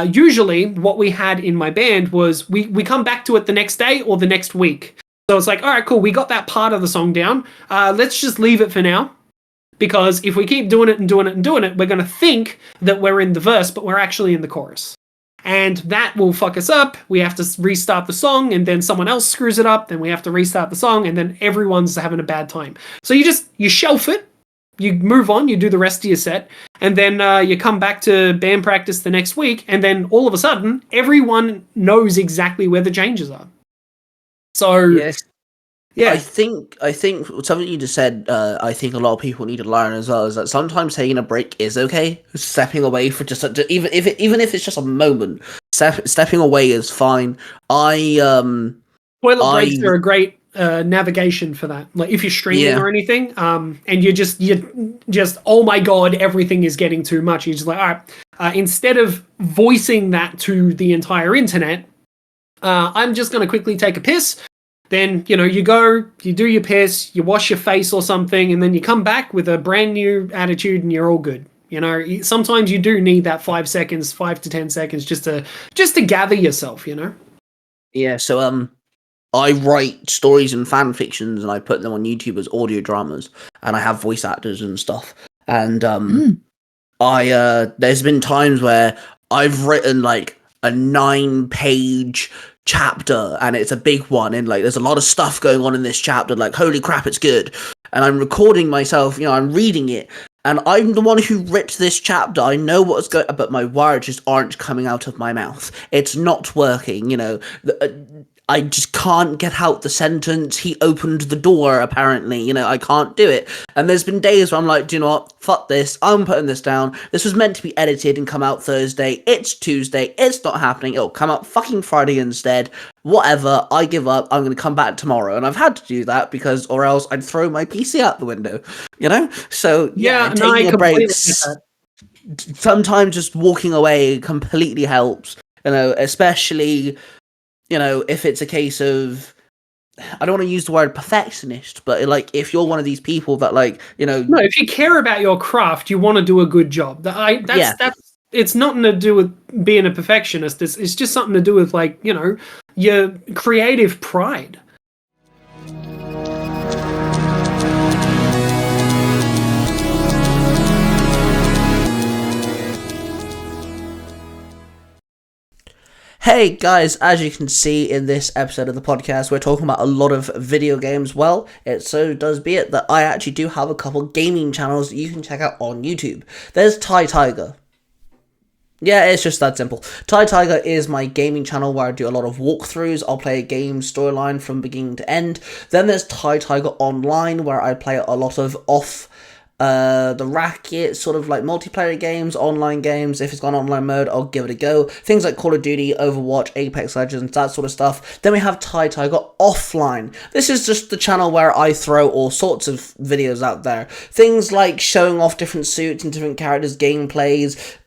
Speaker 1: Usually what we had in my band was we come back to it the next day or the next week. So it's like, all right, cool, we got that part of the song down. Let's just leave it for now. Because if we keep doing it and doing it and doing it, we're going to think that we're in the verse, but we're actually in the chorus. And that will fuck us up. We have to restart the song, and then someone else screws it up. Then we have to restart the song, and then everyone's having a bad time. So you shelf it, you move on, you do the rest of your set, and then you come back to band practice the next week, and then all of a sudden, everyone knows exactly where the changes are. So,
Speaker 2: yes.
Speaker 1: Yeah,
Speaker 2: I think something you just said. I think a lot of people need to learn as well is that sometimes taking a break is okay. Stepping away for even if it's just a moment, stepping away is fine. Toilet
Speaker 1: breaks are a great navigation for that. Like if you're streaming or anything, and you just oh my god, everything is getting too much. You're just like, all right. Instead of voicing that to the entire internet, I'm just going to quickly take a piss. Then, you go, you do your piss, you wash your face or something, and then you come back with a brand new attitude and you're all good. Sometimes you do need that 5 to 10 seconds just to gather yourself,
Speaker 2: Yeah, so I write stories and fan fictions and I put them on YouTube as audio dramas, and I have voice actors and stuff. And there's been times where I've written like a 9-page chapter, and it's a big one, and like there's a lot of stuff going on in this chapter, like holy crap, it's good. And I'm recording myself, I'm reading it, and I'm the one who wrote this chapter. I know what's going, but my words just aren't coming out of my mouth. It's not working, I just can't get out the sentence, he opened the door, apparently, I can't do it. And there's been days where I'm like, do you know what, fuck this, I'm putting this down, this was meant to be edited and come out Thursday, it's Tuesday, it's not happening, it'll come out fucking Friday instead, whatever, I give up, I'm gonna come back tomorrow. And I've had to do that because, or else I'd throw my PC out the window, So, taking a break, sometimes just walking away completely helps, especially... if it's a case of, I don't want to use the word perfectionist, but like if you're one of these people that No,
Speaker 1: if you care about your craft, you want to do a good job. That's it's nothing to do with being a perfectionist. It's just something to do with your creative pride.
Speaker 2: Hey guys, as you can see in this episode of the podcast, we're talking about a lot of video games. Well, it so does be it that I actually do have a couple gaming channels that you can check out on YouTube. There's Ty Tiger. Yeah, it's just that simple. Ty Tiger is my gaming channel where I do a lot of walkthroughs. I'll play a game storyline from beginning to end. Then there's Ty Tiger Online, where I play a lot of the racket, sort of like multiplayer games, online games. If it's got online mode, I'll give it a go. Things like Call of Duty, Overwatch, Apex Legends, that sort of stuff. Then we have Ty Tiger Offline. This is just the channel where I throw all sorts of videos out there. Things like showing off different suits and different characters' gameplays,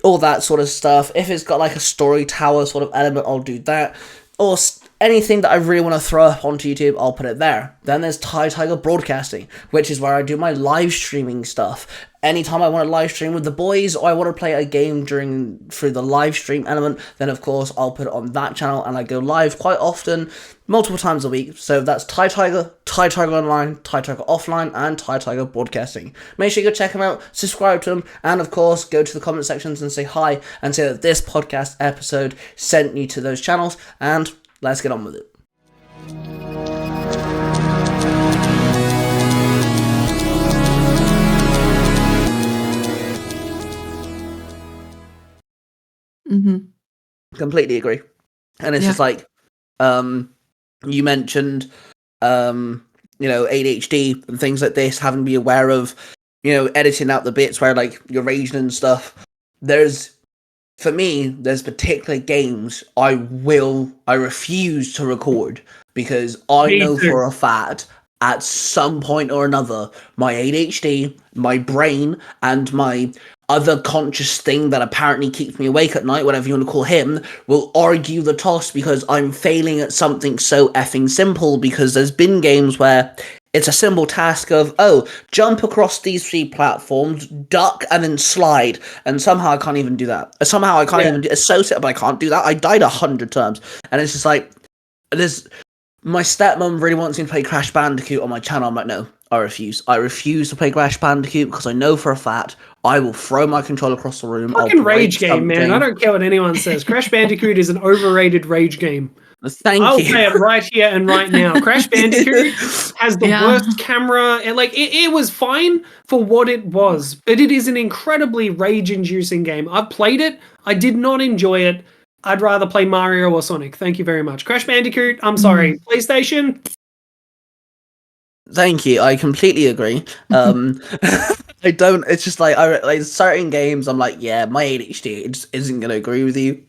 Speaker 2: all that sort of stuff. If it's got like a story tower sort of element, I'll do that. Or anything that I really want to throw up onto YouTube, I'll put it there. Then there's Ty Tiger Broadcasting, which is where I do my live streaming stuff. Anytime I want to live stream with the boys, or I want to play a game through the live stream element, then of course I'll put it on that channel, and I go live quite often, multiple times a week. So that's Ty Tiger Online, Ty Tiger Offline, and Ty Tiger Broadcasting. Make sure you go check them out, subscribe to them, and of course go to the comment sections and say hi, and say that this podcast episode sent you to those channels, and let's get on with it.
Speaker 3: Mm-hmm.
Speaker 2: Completely agree. And it's just like, you mentioned ADHD and things like this, having to be aware of, editing out the bits where like you're raging and stuff. There's particular games I refuse to record because I know for a fact at some point or another, my ADHD, my brain, and my other conscious thing that apparently keeps me awake at night, whatever you want to call him, will argue the toss because I'm failing at something so effing simple, because there's been games where it's a simple task of, jump across these 3 platforms, duck, and then slide. And somehow I can't even do that. Somehow I can't even do it. It's so simple, but I can't do that. I died 100 times. And it's just like, my stepmom really wants me to play Crash Bandicoot on my channel. I'm like, no, I refuse. I refuse to play Crash Bandicoot because I know for a fact I will throw my controller across the room.
Speaker 1: Fucking rage game, man. I don't care what anyone says. Crash Bandicoot is an overrated rage game.
Speaker 2: I'll
Speaker 1: say it right here and right now. Crash Bandicoot has the worst camera. And it was fine for what it was, but it is an incredibly rage-inducing game. I've played it. I did not enjoy it. I'd rather play Mario or Sonic. Thank you very much. Crash Bandicoot, I'm sorry. PlayStation?
Speaker 2: Thank you. I completely agree. I don't. It's just like certain games. I'm like, yeah, my ADHD just isn't going to agree with you.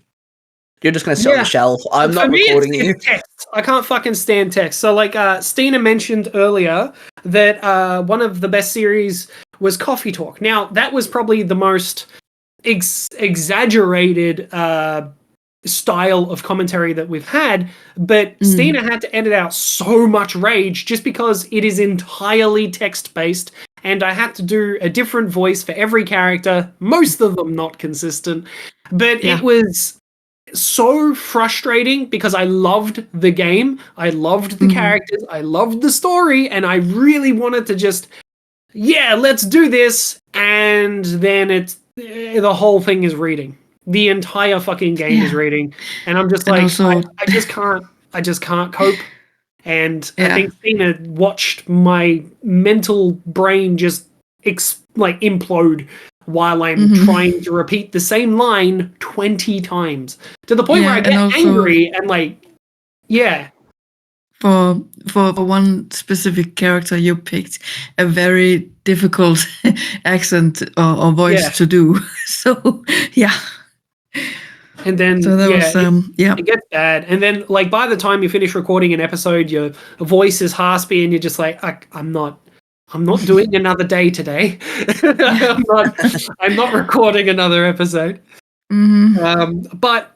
Speaker 2: You're just going to sit on the shelf. I'm not recording you.
Speaker 1: Text. I can't fucking stand text. So, Stina mentioned earlier that one of the best series was Coffee Talk. Now, that was probably the most exaggerated style of commentary that we've had, but Stina had to edit out so much rage just because it is entirely text-based, and I had to do a different voice for every character, most of them not consistent, but it was so frustrating because I loved the game, I loved the characters, I loved the story, and I really wanted to just, let's do this, and then the whole thing is reading. The entire fucking game is reading, and I'm just like, also, I just can't cope. And I think Stina watched my mental brain just implode while I'm trying to repeat the same line 20 times to the point where I get angry and
Speaker 3: For one specific character, you picked a very difficult accent or voice to do. So
Speaker 1: and then
Speaker 3: so that was
Speaker 1: it gets bad. And then by the time you finish recording an episode, your voice is raspy, and you're just like, I'm not doing another day today. I'm not recording another episode. But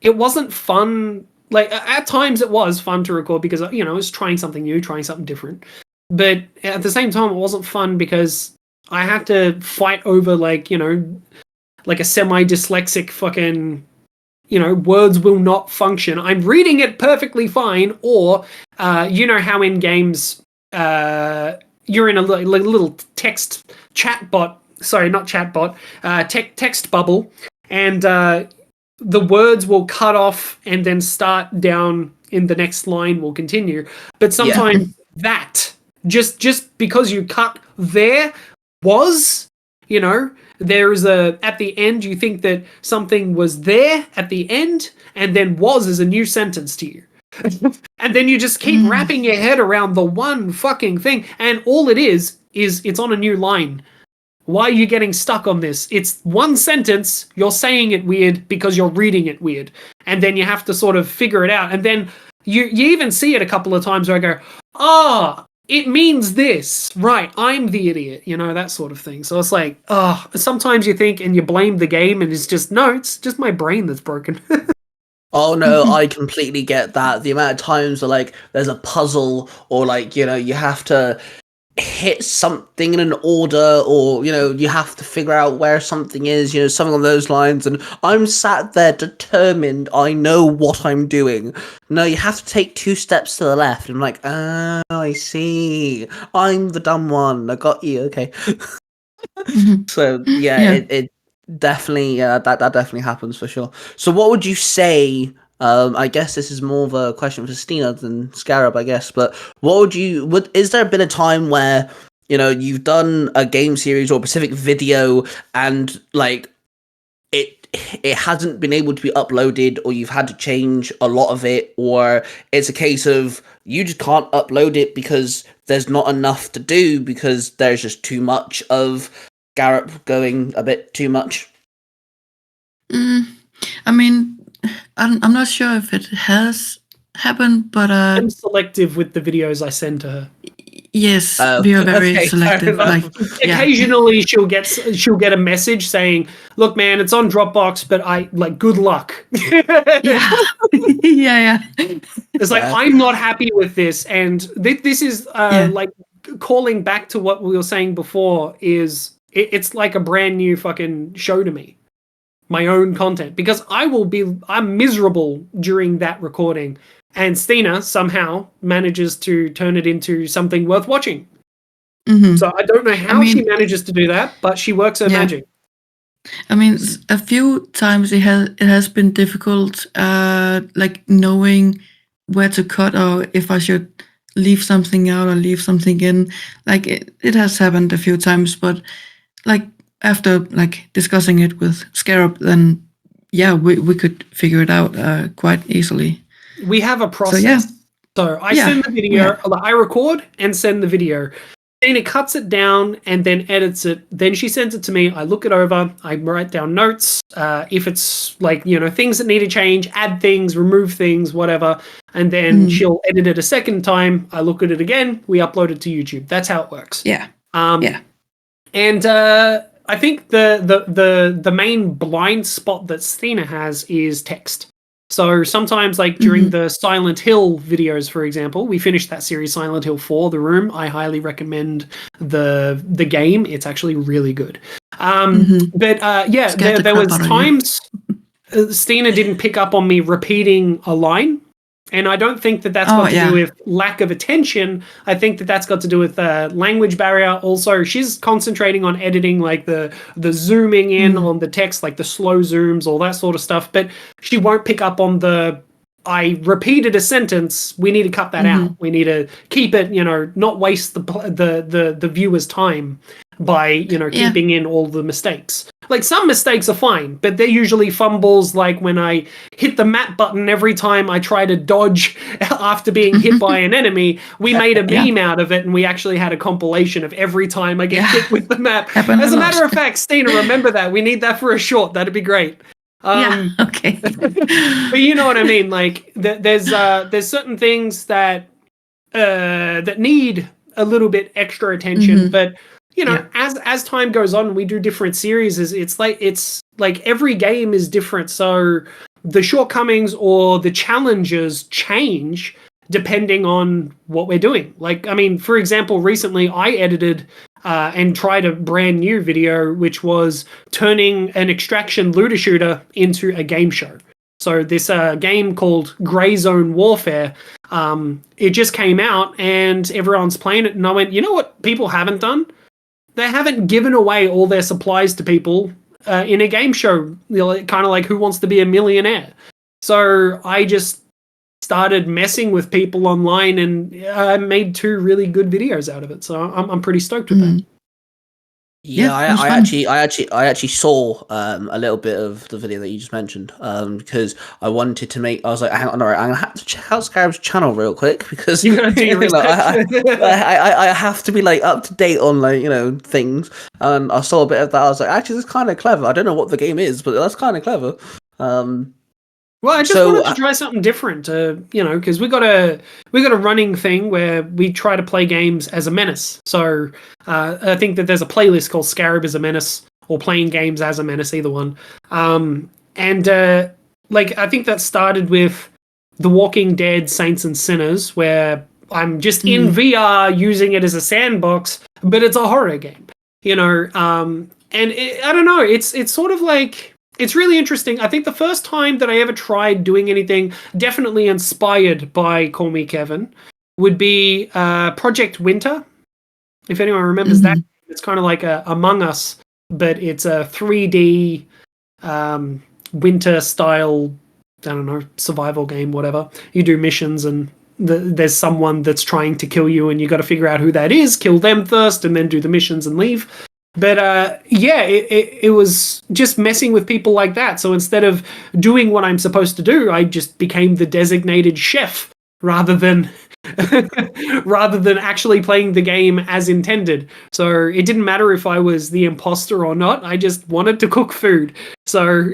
Speaker 1: it wasn't fun. At times it was fun to record because I was trying something new, trying something different. But at the same time, it wasn't fun because I had to fight over a semi-dyslexic fucking, words will not function. I'm reading it perfectly fine, or how in games you're in a little text chatbot. Sorry, not chatbot. Text bubble, and the words will cut off and then start down in the next line will continue. But sometimes that just because you cut there was, there's at the end you think that something was there at the end, and then was is a new sentence to you. And then you just keep wrapping your head around the one fucking thing, and all it is it's on a new line. Why are you getting stuck on this? It's one sentence, you're saying it weird because you're reading it weird. And then you have to sort of figure it out. And then you even see it a couple of times where I go, it means this. Right, I'm the idiot, that sort of thing. So it's like, sometimes you think and you blame the game, and it's just my brain that's broken.
Speaker 2: Oh no, I completely get that. The amount of times where there's a puzzle, or you have to hit something in an order, or you have to figure out where something is, something on those lines, and I'm sat there determined I know what I'm doing. No, you have to take 2 steps to the left. I'm like, oh, I see, I'm the dumb one, I got you, okay. So it definitely that definitely happens for sure. So what would you say, I guess this is more of a question for Stina than Scarab, I guess, but is there been a time where you've done a game series or a specific video and it hasn't been able to be uploaded, or you've had to change a lot of it, or it's a case of you just can't upload it because there's not enough to do because there's just too much of Scarab going a bit too much?
Speaker 3: I mean, I'm not sure if it has happened, but
Speaker 1: I'm selective with the videos I send to her.
Speaker 3: Yes, we are very selective. Like
Speaker 1: occasionally, she'll get a message saying, "Look, man, it's on Dropbox, but I like good luck."
Speaker 3: yeah.
Speaker 1: It's like I'm not happy with this, and this is like calling back to what we were saying before. It's like a brand new fucking show to me, my own content, because I'm miserable during that recording. And Stina somehow manages to turn it into something worth watching.
Speaker 3: Mm-hmm.
Speaker 1: So I don't know how she manages to do that, but she works her magic.
Speaker 3: I mean, a few times it has been difficult, like knowing where to cut or if I should leave something out or leave something in. Like it has happened a few times, but like after like discussing it with Scarab, then we could figure it out quite easily.
Speaker 1: We have a process. So I send the video, I record and send the video. Dana cuts it down and then edits it. Then she sends it to me. I look it over. I write down notes. If it's like, things that need to change, add things, remove things, whatever. And then she'll edit it a second time. I look at it again. We upload it to YouTube. That's how it works.
Speaker 3: Yeah.
Speaker 1: And I think the main blind spot that Stina has is text. So sometimes, like during the Silent Hill videos, for example, we finished that series, Silent Hill 4, The Room. I highly recommend the game. It's actually really good. But there was times Stina didn't pick up on me repeating a line. And I don't think that that's got to do with lack of attention. I think that that's got to do with language barrier. Also, she's concentrating on editing, like the zooming in on the text, like the slow zooms, all that sort of stuff. But she won't pick up on I repeated a sentence. We need to cut that out. We need to keep it, not waste the viewer's time by keeping in all the mistakes. Like some mistakes are fine, but they're usually fumbles, like when I hit the map button every time I try to dodge after being hit by an enemy. We made a meme out of it, and we actually had a compilation of every time I get hit with the map. As a matter of fact, Stina, remember that. We need that for a short. That'd be great.
Speaker 3: Okay.
Speaker 1: But you know what I mean? Like there's certain things that need a little bit extra attention, but as time goes on, we do different series. It's like every game is different. So the shortcomings or the challenges change depending on what we're doing. Like, I mean, for example, recently I edited and tried a brand new video, which was turning an extraction looter shooter into a game show. So this game called Grey Zone Warfare, it just came out and everyone's playing it. And I went, you know what people haven't done? They haven't given away all their supplies to people in a game show, kind of like Who Wants to Be a Millionaire. So I just started messing with people online, and I made 2 really good videos out of it. So I'm pretty stoked with that.
Speaker 2: Yeah, I actually saw a little bit of the video that you just mentioned because I wanted to make. I was like, hang on, all right, I'm gonna have to check out Scarab's channel real quick because
Speaker 1: you're gonna do your research.
Speaker 2: I have to be like up to date on things. And I saw a bit of that. I was like, actually, this is kind of clever. I don't know what the game is, but that's kind of clever.
Speaker 1: Well, I just wanted to try something different, because we got a running thing where we try to play games as a menace. So I think that there's a playlist called Scarab as a Menace or Playing Games as a Menace, either one. I think that started with The Walking Dead Saints and Sinners, where I'm just in VR using it as a sandbox, but it's a horror game, I don't know, it's sort of like. It's really interesting. I think the first time that I ever tried doing anything definitely inspired by Call Me Kevin would be Project Winter. If anyone remembers that, it's kind of like a Among Us, but it's a 3D winter style, I don't know, survival game, whatever. You do missions and there's someone that's trying to kill you and you got to figure out who that is, kill them first and then do the missions and leave. But it was just messing with people like that. So instead of doing what I'm supposed to do, I just became the designated chef rather than actually playing the game as intended. So it didn't matter if I was the imposter or not. I just wanted to cook food. So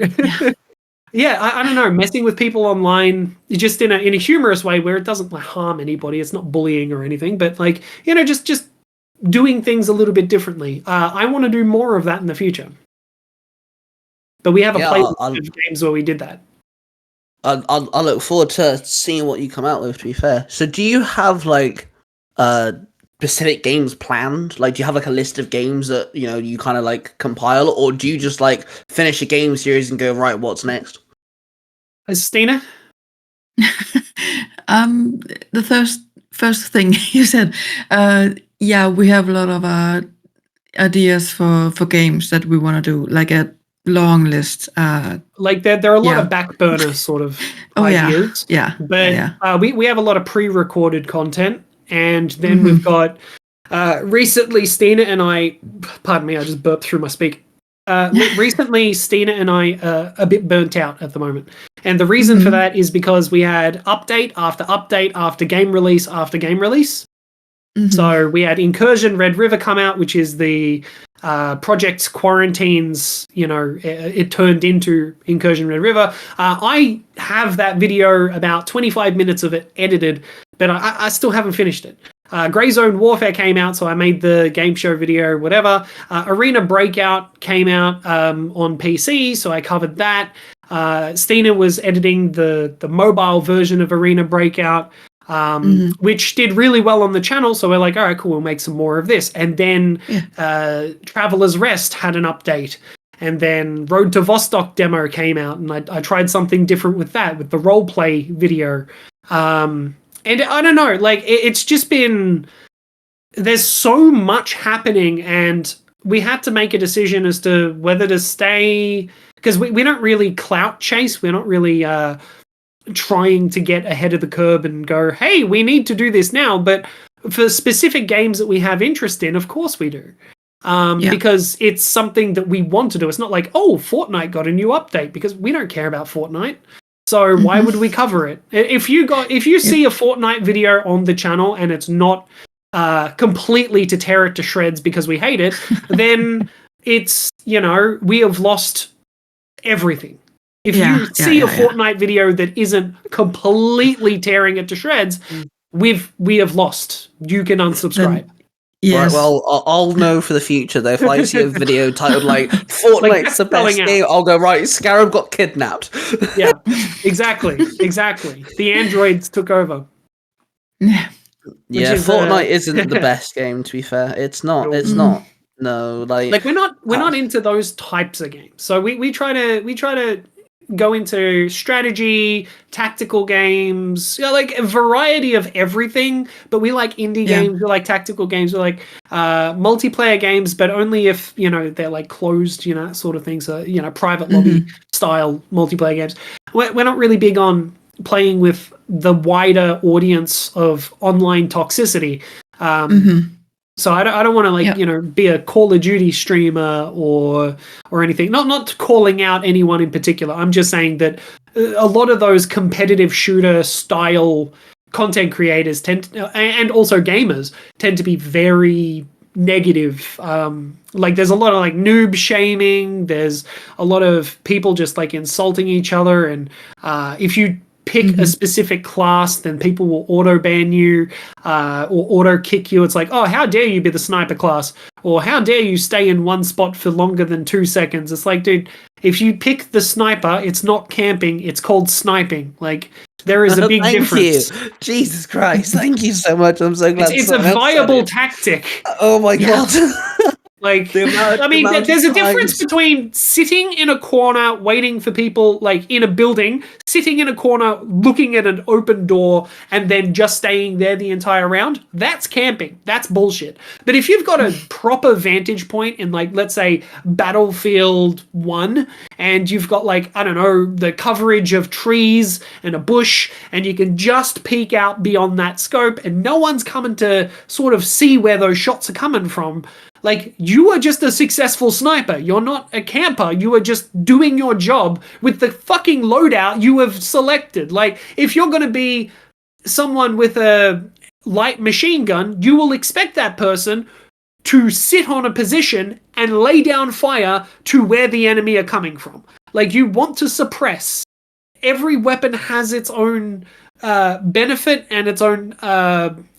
Speaker 1: yeah, I don't know, messing with people online just in a humorous way where it doesn't harm anybody. It's not bullying or anything, but like, just doing things a little bit differently. I want to do more of that in the future. But we have a playlist of games where we did that.
Speaker 2: I look forward to seeing what you come out with, to be fair. So do you have like specific games planned? Like, do you have like a list of games that, you kind of like compile, or do you just like finish a game series and go, right, what's next?
Speaker 1: Stina?
Speaker 3: The first thing you said, we have a lot of ideas for games that we want to do, like a long list.
Speaker 1: Like there are a lot of back burner sort of ideas. But we have a lot of pre-recorded content, and then we've got recently Stina and I, pardon me, I just burped through my speak. Recently Stina and I are a bit burnt out at the moment. And the reason for that is because we had update after update after game release after game release. So we had Incursion Red River come out, which is the Project Quarantine's, it turned into Incursion Red River. I have that video, about 25 minutes of it edited, but I still haven't finished it. Grey Zone Warfare came out, so I made the game show video, whatever. Arena Breakout came out on PC, so I covered that. Stina was editing the mobile version of Arena Breakout, which did really well on the channel. So we're like, all right, cool, we'll make some more of this. And then Traveler's Rest had an update. And then Road to Vostok demo came out, and I tried something different with that, with the roleplay video. And I don't know, like it's just been, there's so much happening, and we had to make a decision as to whether to stay, because we don't really clout chase. We're not really trying to get ahead of the curve and go, hey, we need to do this now. But for specific games that we have interest in, of course we do. Because it's something that we want to do. It's not like, oh, Fortnite got a new update, because we don't care about Fortnite. So why would we cover it? If you see a Fortnite video on the channel and it's not completely to tear it to shreds because we hate it, then it's, we have lost everything. If you see a Fortnite video that isn't completely tearing it to shreds, we have lost. You can unsubscribe.
Speaker 2: Yes. Right, well, I'll know for the future, though. If I see a video titled, like, Fortnite's the best game, I'll go, right, Scarab got kidnapped.
Speaker 1: Yeah, exactly. The androids took over.
Speaker 2: Yeah, Fortnite isn't the best game, to be fair. It's not. No, like
Speaker 1: we're not into those types of games. So we try to go into strategy, tactical games, like a variety of everything. But we like indie games, we like tactical games, we like multiplayer games, but only if they're like closed, that sort of thing. So private lobby style multiplayer games. We're not really big on playing with the wider audience of online toxicity. So I don't want to be a Call of Duty streamer or anything. Not calling out anyone in particular. I'm just saying that a lot of those competitive shooter style content creators and also gamers tend to be very negative. Like there's a lot of like noob shaming. There's a lot of people just like insulting each other, and if you pick a specific class, then people will auto ban you or auto kick you. It's like, oh, how dare you be the sniper class, or how dare you stay in one spot for longer than 2 seconds. It's like, dude, if you pick the sniper, it's not camping, it's called sniping. Like, there is a big difference.
Speaker 2: You. Jesus Christ, thank you so much. I'm so glad.
Speaker 1: It's a viable tactic.
Speaker 2: Oh my god.
Speaker 1: Like, I mean, there's a difference between sitting in a corner waiting for people, like in a building, sitting in a corner looking at an open door and then just staying there the entire round. That's camping. That's bullshit. But if you've got a proper vantage point in, like, let's say Battlefield 1, and you've got, like, I don't know, the coverage of trees and a bush, and you can just peek out beyond that scope and no one's coming to sort of see where those shots are coming from, Like, you are just a successful sniper. You're not a camper. You are just doing your job with the fucking loadout you have selected. Like, if you're going to be someone with a light machine gun, you will expect that person to sit on a position and lay down fire to where the enemy are coming from. Like, you want to suppress. Every weapon has its own benefit and its own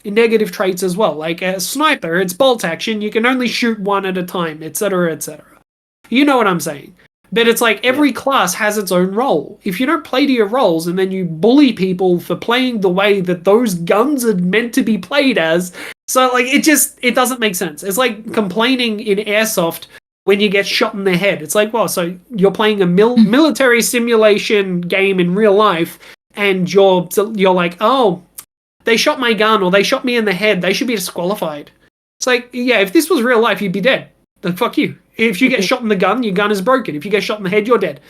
Speaker 1: negative traits as well. Like a sniper, it's bolt action. You can only shoot one at a time, etc., etc. You know what I'm saying? But it's like every class has its own role. If you don't play to your roles and then you bully people for playing the way that those guns are meant to be played as, so like it doesn't make sense. It's like complaining in Airsoft when you get shot in the head. It's like, well, so you're playing a military simulation game in real life, and you're like, oh, they shot my gun or they shot me in the head. They should be disqualified. It's like, yeah, if this was real life, you'd be dead. Then fuck you. If you get shot in the gun, your gun is broken. If you get shot in the head, you're dead.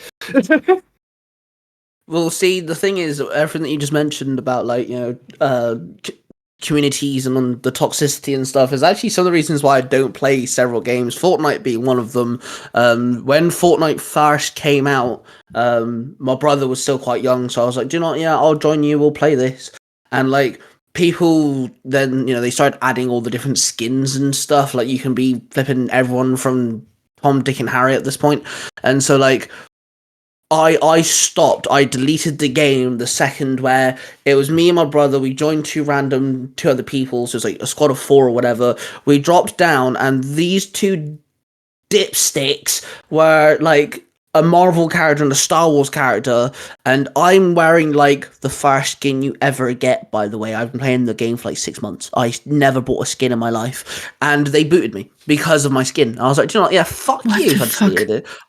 Speaker 2: Well, see, the thing is, everything that you just mentioned about, like, you know, communities and the toxicity and stuff is actually some of the reasons why I don't play several games, Fortnite being one of them. When Fortnite first came out, my brother was still quite young, so I was like, do you know what, yeah, I'll join you, we'll play this. And like, people then, you know, they started adding all the different skins and stuff, like you can be flipping everyone from Tom, Dick and Harry at this point. And so like, I stopped. I deleted the game the second where it was me and my brother. We joined two other people, so it's like a squad of 4 or whatever. We dropped down, and these two dipsticks were like a Marvel character and a Star Wars character, and I'm wearing like the first skin you ever get, by the way. I've been playing the game for like 6 months. I never bought a skin in my life, and they booted me because of my skin. I was like, do you know what? Yeah, fuck
Speaker 3: What
Speaker 2: you.
Speaker 3: the fuck?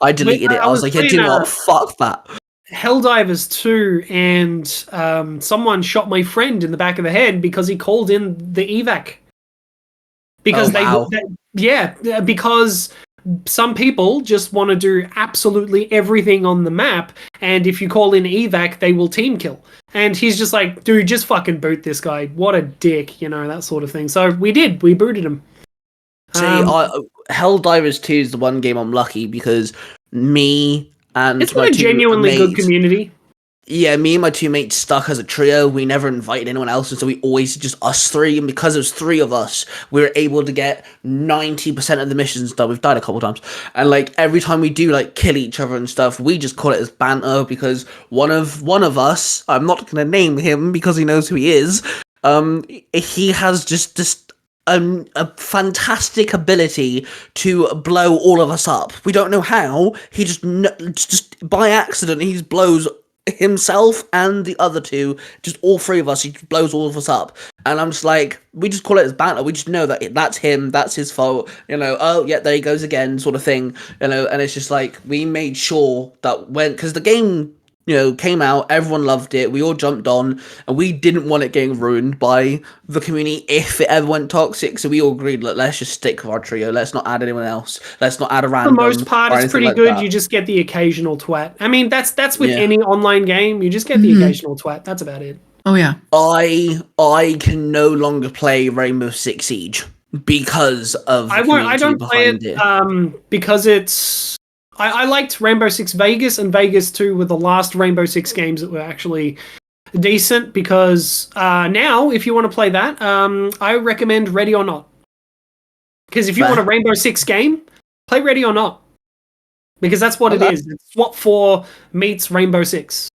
Speaker 2: I deleted it. I was like, yeah, do you know what? Fuck that.
Speaker 1: Helldivers 2, and someone shot my friend in the back of the head because he called in the evac. Because because some people just want to do absolutely everything on the map, and if you call in evac, they will team kill. And he's just like, dude, just fucking boot this guy. What a dick, you know, that sort of thing. So we booted him.
Speaker 2: See, Helldivers 2 is the one game I'm lucky because me and
Speaker 1: it's got a genuinely good community.
Speaker 2: Yeah, me and my 2 mates stuck as a trio. We never invited anyone else, and so we always just us 3. And because there's 3 of us, we were able to get 90% of the missions done. We've died a couple times, and like every time we do like kill each other and stuff, we just call it as banter because one of us, I'm not gonna name him because he knows who he is. He has just a fantastic ability to blow all of us up. We don't know how. He just by accident he blows himself and the other 2, just all 3 of us, he blows all of us up. And I'm just like, we just call it as banter. We just know that that's him, that's his fault, you know, oh yeah, there he goes again, sort of thing, you know. And it's just like, we made sure that because the game, you know, came out, everyone loved it, we all jumped on, and we didn't want it getting ruined by the community if it ever went toxic, so we all agreed, look, let's just stick with our trio, let's not add anyone else, let's not add a random.
Speaker 1: For the most part, it's pretty good. You just get the occasional twat. I mean, that's with any online game, you just get the occasional twat, that's about it.
Speaker 3: Oh yeah.
Speaker 2: I can no longer play Rainbow Six Siege because of the
Speaker 1: I don't play it because it's I liked Rainbow Six Vegas, and Vegas 2 were the last Rainbow Six games that were actually decent, because now, if you want to play that, I recommend Ready or Not. Because if you want a Rainbow Six game, play Ready or Not. Because that's what it is. It's SWAT 4 meets Rainbow Six.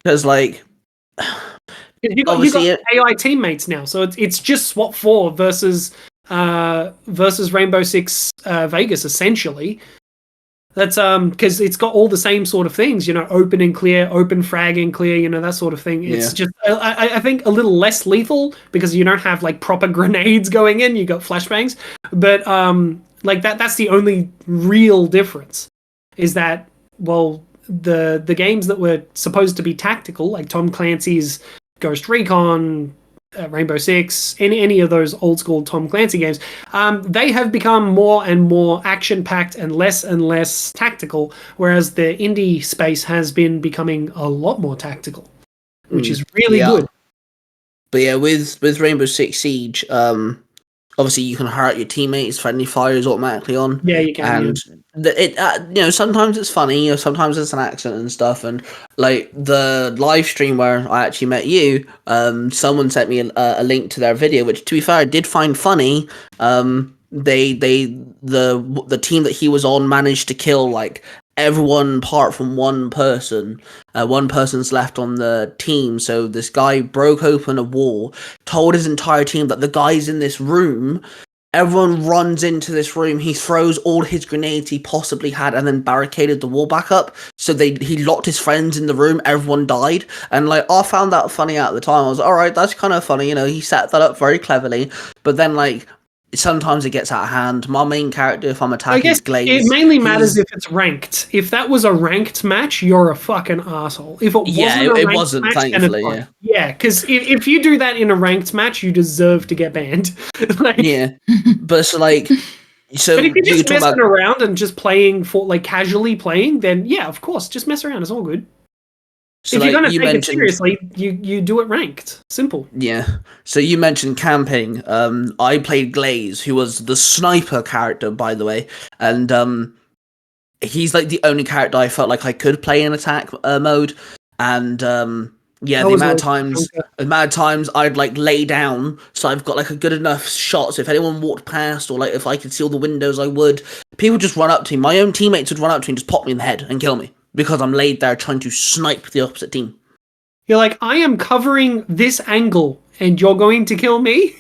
Speaker 2: Because, like...
Speaker 1: You got AI teammates now, so it's just SWAT 4 versus Rainbow Six Vegas, essentially. That's because it's got all the same sort of things, you know, open and clear, open frag and clear, you know, that sort of thing. It's just, I think, a little less lethal because you don't have like proper grenades going in. You got flashbangs, but like that's the only real difference. Is that, well, the games that were supposed to be tactical, like Tom Clancy's Ghost Recon, Rainbow Six, any of those old school Tom Clancy games, they have become more and more action-packed and less tactical, whereas the indie space has been becoming a lot more tactical, which is really good.
Speaker 2: But yeah, with Rainbow Six Siege, obviously you can hurt your teammates. Friendly fire is automatically on.
Speaker 1: Yeah, you can.
Speaker 2: And sometimes it's funny, sometimes it's an accident and stuff. And like the live stream where I actually met you, someone sent me a link to their video, which to be fair I did find funny. The team that he was on managed to kill like everyone apart from one person. One person's left on the team, so this guy broke open a wall, told his entire team that the guy's in this room. Everyone runs into this room. He throws all his grenades he possibly had and then barricaded the wall back up. So he locked his friends in the room. Everyone died. And like, I found that funny at the time. I was like, all right, that's kind of funny. He set that up very cleverly. But then like, sometimes it gets out of hand. My main character, if I'm attacking,
Speaker 1: I guess
Speaker 2: Glaze,
Speaker 1: it mainly matters if it's ranked. If that was a ranked match, you're a fucking asshole. If it wasn't, match,
Speaker 2: thankfully,
Speaker 1: yeah. Because if you do that in a ranked match, you deserve to get banned.
Speaker 2: Yeah, but it's like, so.
Speaker 1: But if you're just messing around and just playing for like casually playing, then yeah, of course, just mess around. It's all good. So if you're going to take it seriously, you do it ranked. Simple.
Speaker 2: Yeah. So you mentioned camping. I played Glaze, who was the sniper character, by the way. And he's like the only character I felt like I could play in attack mode. And the amount of times I'd like lay down, so I've got like a good enough shot. So if anyone walked past, or like if I could see all the windows, I would. People just run up to me. My own teammates would run up to me and just pop me in the head and kill me. Because I'm laid there trying to snipe the opposite team.
Speaker 1: You're like, I am covering this angle, and you're going to kill me?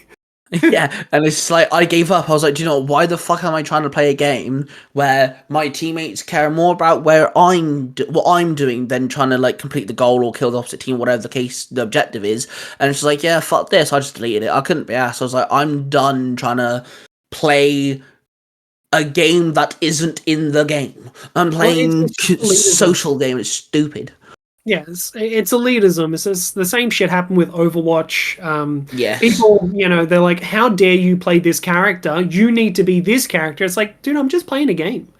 Speaker 2: Yeah, and it's like, I gave up. I was like, do you know what? Why the fuck am I trying to play a game where my teammates care more about what I'm doing than trying to like complete the goal or kill the opposite team, whatever the objective is. And it's like, yeah, fuck this. I just deleted it. I couldn't be asked. I was like, I'm done trying to play a game that isn't in the game. I'm playing social game. It's stupid.
Speaker 1: Yeah, it's elitism. It's the same shit happened with Overwatch.
Speaker 2: Yeah.
Speaker 1: People, they're like, how dare you play this character? You need to be this character. It's like, dude, I'm just playing a game.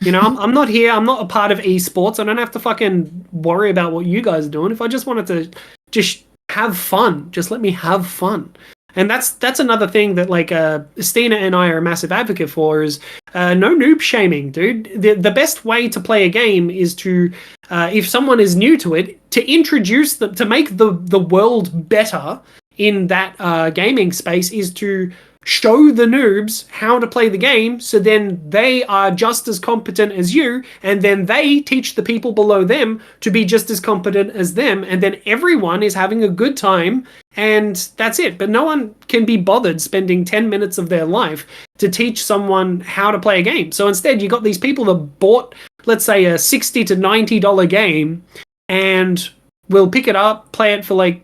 Speaker 1: I'm not here. I'm not a part of esports. I don't have to fucking worry about what you guys are doing. If I just wanted to just have fun, just let me have fun. And that's another thing that like Stina and I are a massive advocate for is no noob shaming, dude. The best way to play a game is to, if someone is new to it, to introduce them, to make the world better in that gaming space is to show the noobs how to play the game, so then they are just as competent as you, and then they teach the people below them to be just as competent as them, and then everyone is having a good time, and that's it. But no one can be bothered spending 10 minutes of their life to teach someone how to play a game. So instead, you got these people that bought, let's say, a $60 to $90 game, and will pick it up, play it for like,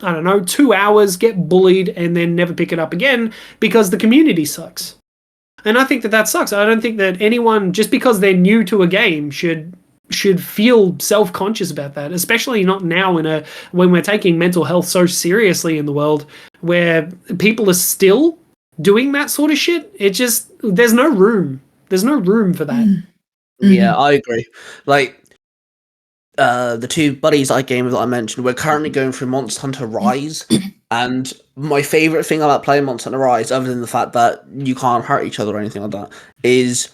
Speaker 1: I don't know, 2 hours, get bullied, and then never pick it up again because the community sucks. And I think that sucks. I don't think that anyone, just because they're new to a game, should feel self-conscious about that, especially not now when we're taking mental health so seriously in the world, where people are still doing that sort of shit. It just, there's no room. There's no room for that.
Speaker 2: Mm-hmm. Yeah, I agree. Like, the two buddies I game with that I mentioned, we're currently going through Monster Hunter Rise, and my favourite thing about playing Monster Hunter Rise, other than the fact that you can't hurt each other or anything like that, is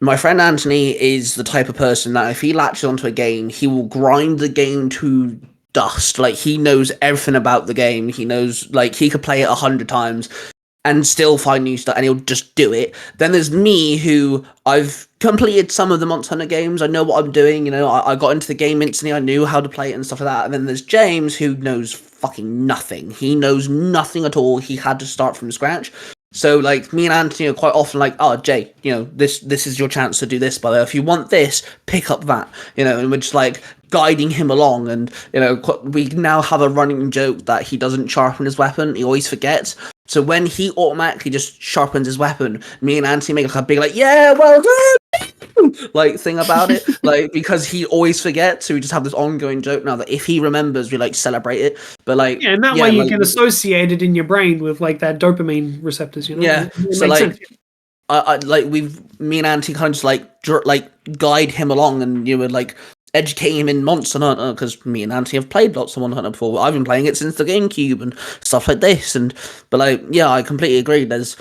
Speaker 2: my friend Anthony is the type of person that if he latches onto a game, he will grind the game to dust. Like, he knows everything about the game. He knows, like, he could play it 100 times and still find new stuff, and he'll just do it. Then there's me, who I've completed some of the Monster Hunter games. I know what I'm doing, I got into the game instantly, I knew how to play it and stuff like that. And then there's James, who knows fucking nothing. He knows nothing at all. He had to start from scratch. So, like, me and Anthony are quite often like, oh, Jay, this is your chance to do this, by the way. If you want this, pick up that, and we're just, like, guiding him along. And, we now have a running joke that he doesn't sharpen his weapon. He always forgets. So when he automatically just sharpens his weapon, me and Anthony make like a big, like, yeah, well done, like, thing about it. Like, because he always forgets, so we just have this ongoing joke now that if he remembers, we, like, celebrate it. But, like...
Speaker 1: Yeah, and that way you can associate it in your brain with, like, that dopamine receptors,
Speaker 2: Yeah, so, like, me and Anthony kind of just, like, guide him along, and, like, educating him in Monster Hunter, because me and Anthony have played lots of Monster Hunter before. I've been playing it since the GameCube and stuff like this. But I completely agree. There's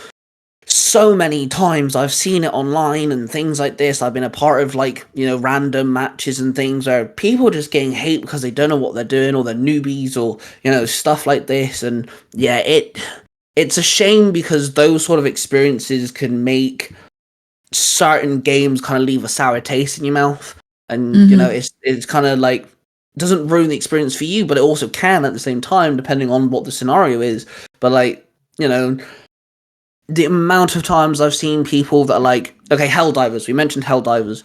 Speaker 2: so many times I've seen it online and things like this. I've been a part of random matches and things where people are just getting hate because they don't know what they're doing, or they're newbies, or stuff like this. And yeah, it's a shame, because those sort of experiences can make certain games kind of leave a sour taste in your mouth. And it's kind of like, doesn't ruin the experience for you, but it also can at the same time, depending on what the scenario is. But the amount of times I've seen people that are like, okay, Helldivers. We mentioned Helldivers.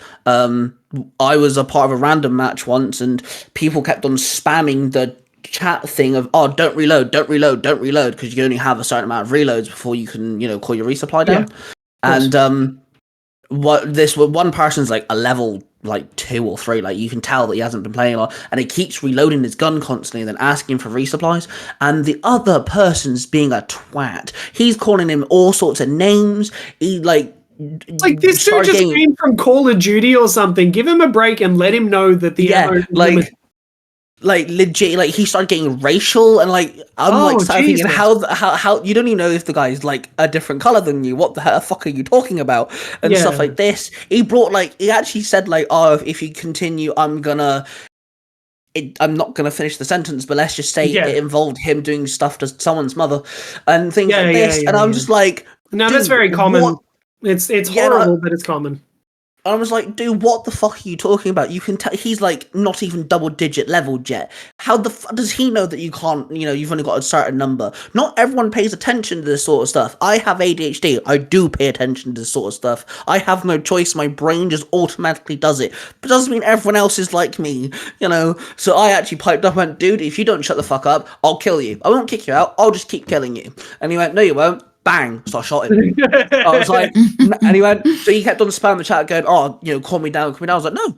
Speaker 2: I was a part of a random match once, and people kept on spamming the chat thing of, oh, don't reload, because you only have a certain amount of reloads before you can, call your resupply down. And one person's like a level 2 or 3, like you can tell that he hasn't been playing a lot, and he keeps reloading his gun constantly and then asking for resupplies, and the other person's being a twat. He's calling him all sorts of names. He
Speaker 1: this dude just came from Call of Duty or something. Give him a break and let him know that the ammo
Speaker 2: legit, he started getting racial, and I'm thinking, how you don't even know if the guy's a different color than you. What the fuck are you talking about? And stuff like this. He brought he actually said oh, if you continue, I'm not gonna finish the sentence, but let's just say it involved him doing stuff to someone's mother and things like this. And I'm just like,
Speaker 1: no, that's very common. What? It's horrible, but it's common.
Speaker 2: I was like, dude, what the fuck are you talking about? You can tell he's not even double-digit leveled yet. How the fuck does he know that you can't, you've only got a certain number? Not everyone pays attention to this sort of stuff. I have ADHD. I do pay attention to this sort of stuff. I have no choice. My brain just automatically does it. But it doesn't mean everyone else is like me, So I actually piped up and went, dude, if you don't shut the fuck up, I'll kill you. I won't kick you out. I'll just keep killing you. And he went, no, you won't. Bang! So I shot him. I was like, and he went, so he kept on spamming the chat going, oh, calm me down. I was like, no,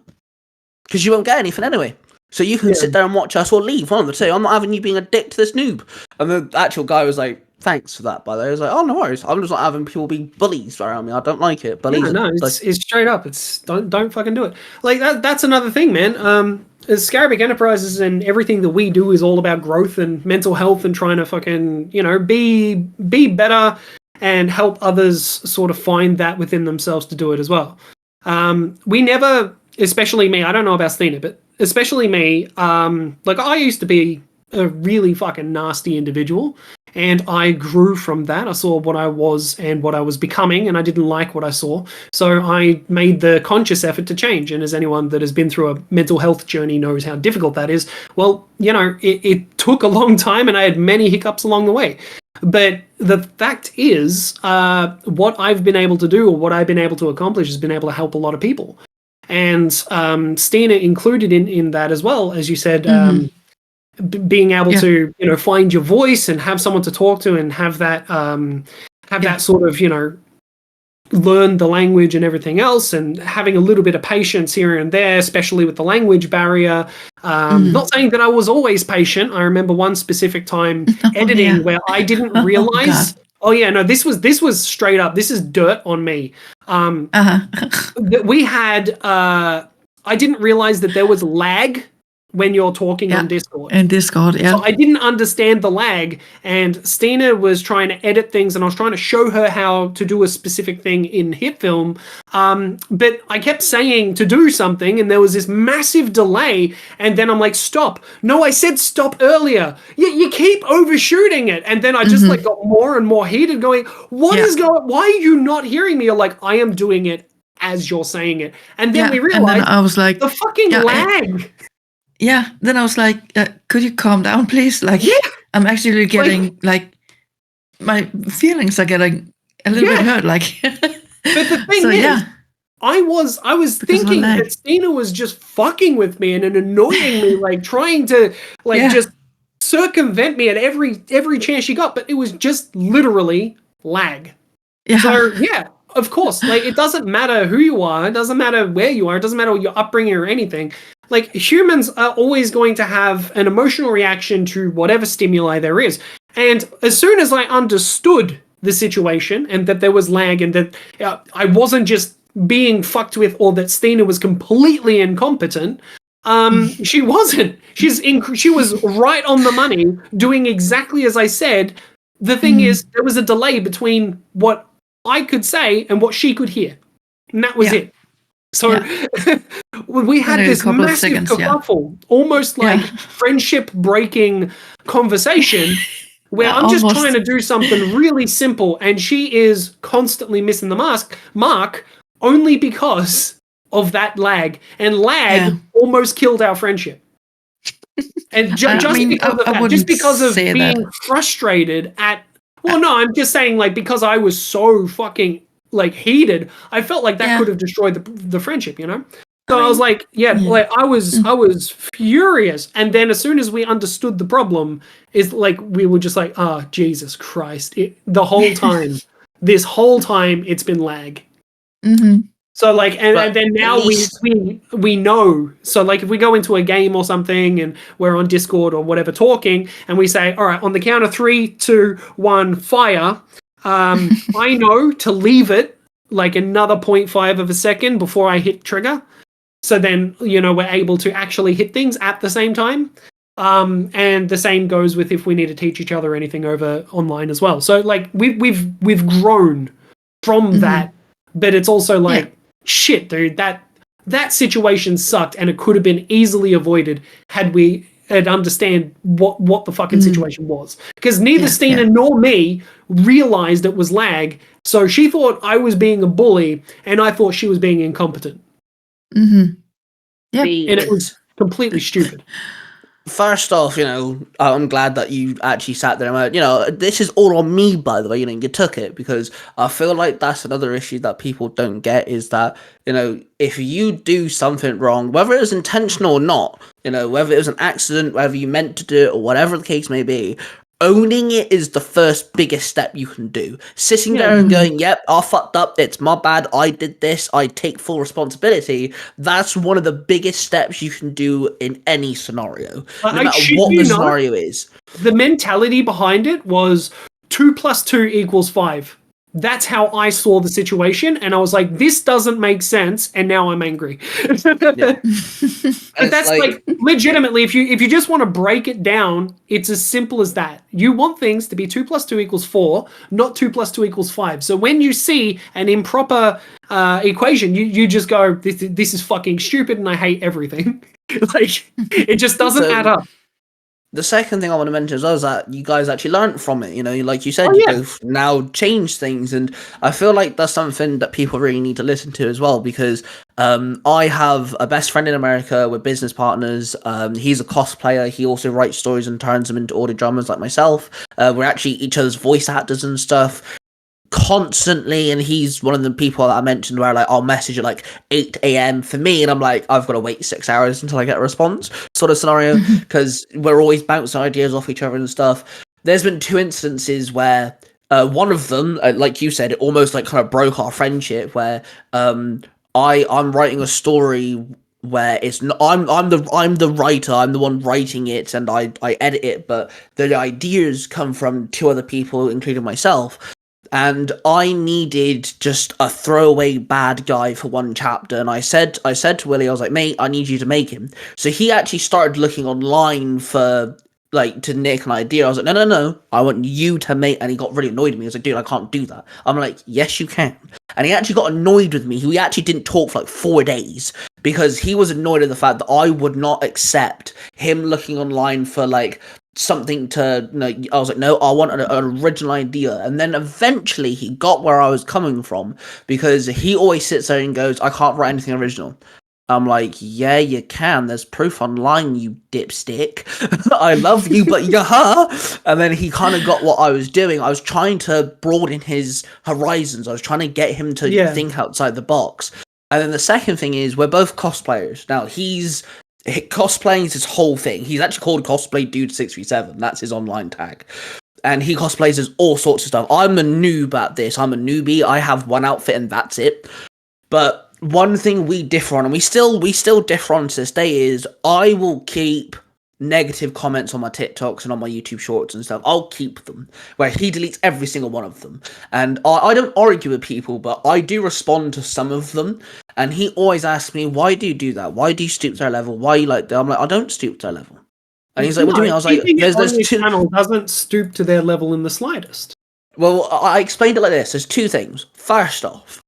Speaker 2: because you won't get anything anyway. So you can sit there and watch us or leave, one of the two. I'm not having you being a dick to this noob. And the actual guy was like, thanks for that, by the way. I was like, oh, no worries. I'm just not having people be bullies around me. I don't like it. Bullies.
Speaker 1: Yeah, no, it's straight up. It's don't fucking do it. That's another thing, man. Scarabic Enterprises and everything that we do is all about growth and mental health and trying to fucking, be better and help others sort of find that within themselves to do it as well. We never, especially me, I don't know about Stina, but especially me, I used to be a really fucking nasty individual, and I grew from that. I saw what I was and what I was becoming, and I didn't like what I saw. So I made the conscious effort to change. And as anyone that has been through a mental health journey knows how difficult that is. Well, it took a long time, and I had many hiccups along the way. But the fact is, what I've been able to do, or what I've been able to accomplish, has been able to help a lot of people. And Stina included in that as well, as you said, being able to find your voice and have someone to talk to, and have that that sort of learn the language and everything else, and having a little bit of patience here and there, especially with the language barrier. Not saying that I was always patient. I remember one specific time editing where I didn't realize. This was straight up. This is dirt on me. That we had. I didn't realize that there was lag when you're talking on Discord.
Speaker 3: In Discord, yeah.
Speaker 1: So I didn't understand the lag, and Stina was trying to edit things, and I was trying to show her how to do a specific thing in HitFilm, but I kept saying to do something, and there was this massive delay, and then I'm like, stop. No, I said stop earlier. You keep overshooting it. And then I just got more and more heated, going, what is going, why are you not hearing me? You're like, I am doing it as you're saying it. And then we realized,
Speaker 3: and then I was like,
Speaker 1: the fucking lag.
Speaker 3: Then I was like, could you calm down, please? I'm actually getting, my feelings are getting a little bit hurt,
Speaker 1: But the thing is, I was thinking that Stina was just fucking with me and annoying me, trying to, just circumvent me at every chance she got, but it was just literally lag. Yeah. So, of course, it doesn't matter who you are, it doesn't matter where you are, it doesn't matter your upbringing or anything. Humans are always going to have an emotional reaction to whatever stimuli there is. And as soon as I understood the situation and that there was lag and that I wasn't just being fucked with, or that Stina was completely incompetent, She wasn't. She was right on the money, doing exactly as I said. The thing is, there was a delay between what I could say and what she could hear, and that was it. So we had this massive kerfuffle, almost like friendship-breaking conversation, where I'm just trying to do something really simple, and she is constantly missing the mark only because of that lag. And lag almost killed our friendship. And just because of being frustrated at... Well, no, I'm just saying, like, because I was so fucking... like heated, I felt like that could have destroyed the friendship, you know. So I was like, like I was furious, and then as soon as we understood the problem, is like we were just like, oh Jesus Christ! The whole time, this whole time, it's been lag. So like, and then now we know. So like, if we go into a game or something, and we're on Discord or whatever talking, and we say, all right, on the count of 3, 2, 1, fire. I know to leave it like another 0.5 of a second before I hit trigger. So then, you know, we're able to actually hit things at the same time. And the same goes with if we need to teach each other anything over online as well. So like we've grown from that, but it's also like, shit, dude, that situation sucked, and it could have been easily avoided had we understand what the fucking situation was, because neither Stina nor me realized it was lag. So she thought I was being a bully, and I thought she was being incompetent. And it was completely stupid.
Speaker 2: First off, you know, I'm glad that you actually sat there and went, you know, this is all on me, by the way, you know, you took it, because I feel like that's another issue that people don't get, is that, you know, if you do something wrong, whether it was intentional or not, you know, whether it was an accident, whether you meant to do it, or whatever the case may be, owning it is the first biggest step you can do. Sitting there and going, yep, I fucked up, it's my bad, I did this, I take full responsibility, that's one of the biggest steps you can do in any scenario. No matter what the scenario is.
Speaker 1: The mentality behind it was 2 + 2 = 5. That's how I saw the situation, and I was like, this doesn't make sense, and now I'm angry. But that's like legitimately, if you just want to break it down, it's as simple as that. You want things to be 2 + 2 = 4, not 2 + 2 = 5. So when you see an improper equation, you just go, this is fucking stupid, and I hate everything. Like, it just doesn't add up.
Speaker 2: The second thing I want to mention as well is that you guys actually learned from it. You know, like you said, you both now change things, and I feel like that's something that people really need to listen to as well, because I have a best friend in America. We're business partners. He's a cosplayer. He also writes stories and turns them into audio dramas like myself. We're actually each other's voice actors and stuff constantly, and he's one of the people that I mentioned where like I'll message at like 8 a.m. for me, and I'm like, I've got to wait 6 hours until I get a response sort of scenario, because we're always bouncing ideas off each other and stuff. There's been 2 instances where one of them, like you said, it almost like kind of broke our friendship, where I'm writing a story where it's not, I'm the writer, I'm the one writing it, and I edit it, but the ideas come from 2 other people, including myself. And I needed just a throwaway bad guy for 1 chapter, and I said to Willie, I was like, mate, I need you to make him. So he actually started looking online for, like, to nick an idea. I was like, no, I want you to make, and he got really annoyed with me. He was like, dude, I can't do that. I'm like, yes, you can. And he actually got annoyed with me. We actually didn't talk for like 4 days, because he was annoyed at the fact that I would not accept him looking online for, like, something to, you know, I was like, no, I want an original idea. And then eventually he got where I was coming from, because he always sits there and goes, I can't write anything original. I'm like, yeah, you can. There's proof online, you dipstick. I love you, but And then he kind of got what I was doing. I was trying to broaden his horizons. I was trying to get him to think outside the box. And then the second thing is, we're both cosplayers. Now, cosplaying is his whole thing. He's actually called Cosplay Dude 637. That's his online tag. And he cosplays as all sorts of stuff. I'm a noob at this. I'm a newbie. I have 1 outfit and that's it. But one thing we differ on, and we still differ on to this day, is I will keep negative comments on my TikToks and on my YouTube shorts and stuff. I'll keep them, where he deletes every single one of them. And I don't argue with people, but I do respond to some of them. And he always asks me, why do you do that? Why do you stoop to their level? Why are you like that? I'm like, I don't stoop to their level. And he's like, what do you mean? I was like, there's two...
Speaker 1: channel doesn't stoop to their level in the slightest.
Speaker 2: Well, I explained it like this. There's two things. First off,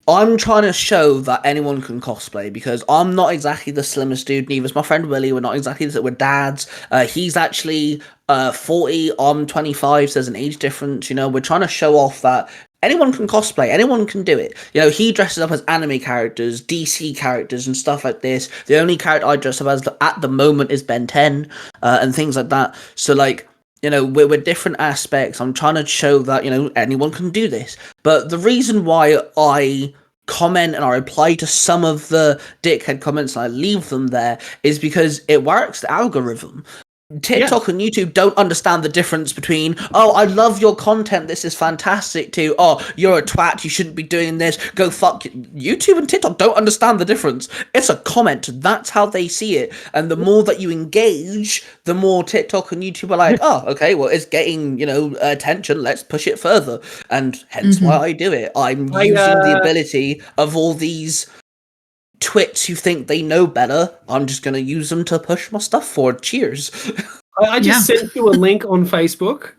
Speaker 2: I'm trying to show that anyone can cosplay, because I'm not exactly the slimmest dude, neither is my friend Willie. We're not exactly we're dads. He's actually 40, I'm 25, so there's an age difference. You know, we're trying to show off that anyone can cosplay, anyone can do it. You know, he dresses up as anime characters, DC characters, and stuff like this. The only character I dress up as at the moment is Ben 10, and things like that. So, like, you know, we're different aspects. I'm trying to show that, you know, anyone can do this. But the reason why I comment and I reply to some of the dickhead comments and I leave them there is because it works, the algorithm. TikTok and YouTube don't understand the difference between, oh, I love your content, this is fantastic, to, oh, you're a twat, you shouldn't be doing this, go fuck. YouTube and TikTok don't understand the difference. It's a comment. That's how they see it. And the more that you engage, the more TikTok and YouTube are like, oh, okay, well, it's getting, you know, attention, let's push it further. And hence why I do it. I'm using the ability of all these twits who think they know better. I'm just going to use them to push my stuff forward. Cheers.
Speaker 1: I just sent you a link on Facebook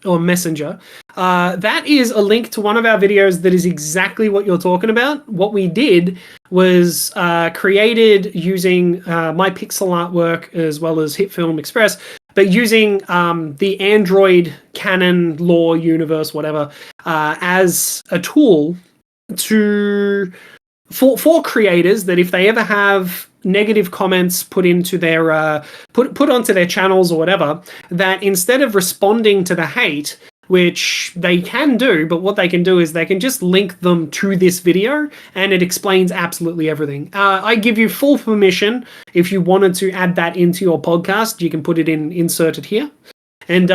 Speaker 1: or Messenger. That is a link to one of our videos that is exactly what you're talking about. What we did was created using my pixel artwork as well as Hit Film Express, but using the Android canon lore universe, whatever, as a tool to... For creators, that if they ever have negative comments put into their put onto their channels or whatever, that instead of responding to the hate, which they can do, but what they can do is they can just link them to this video and it explains absolutely everything. I give you full permission. If you wanted to add that into your podcast, you can put it insert it here. And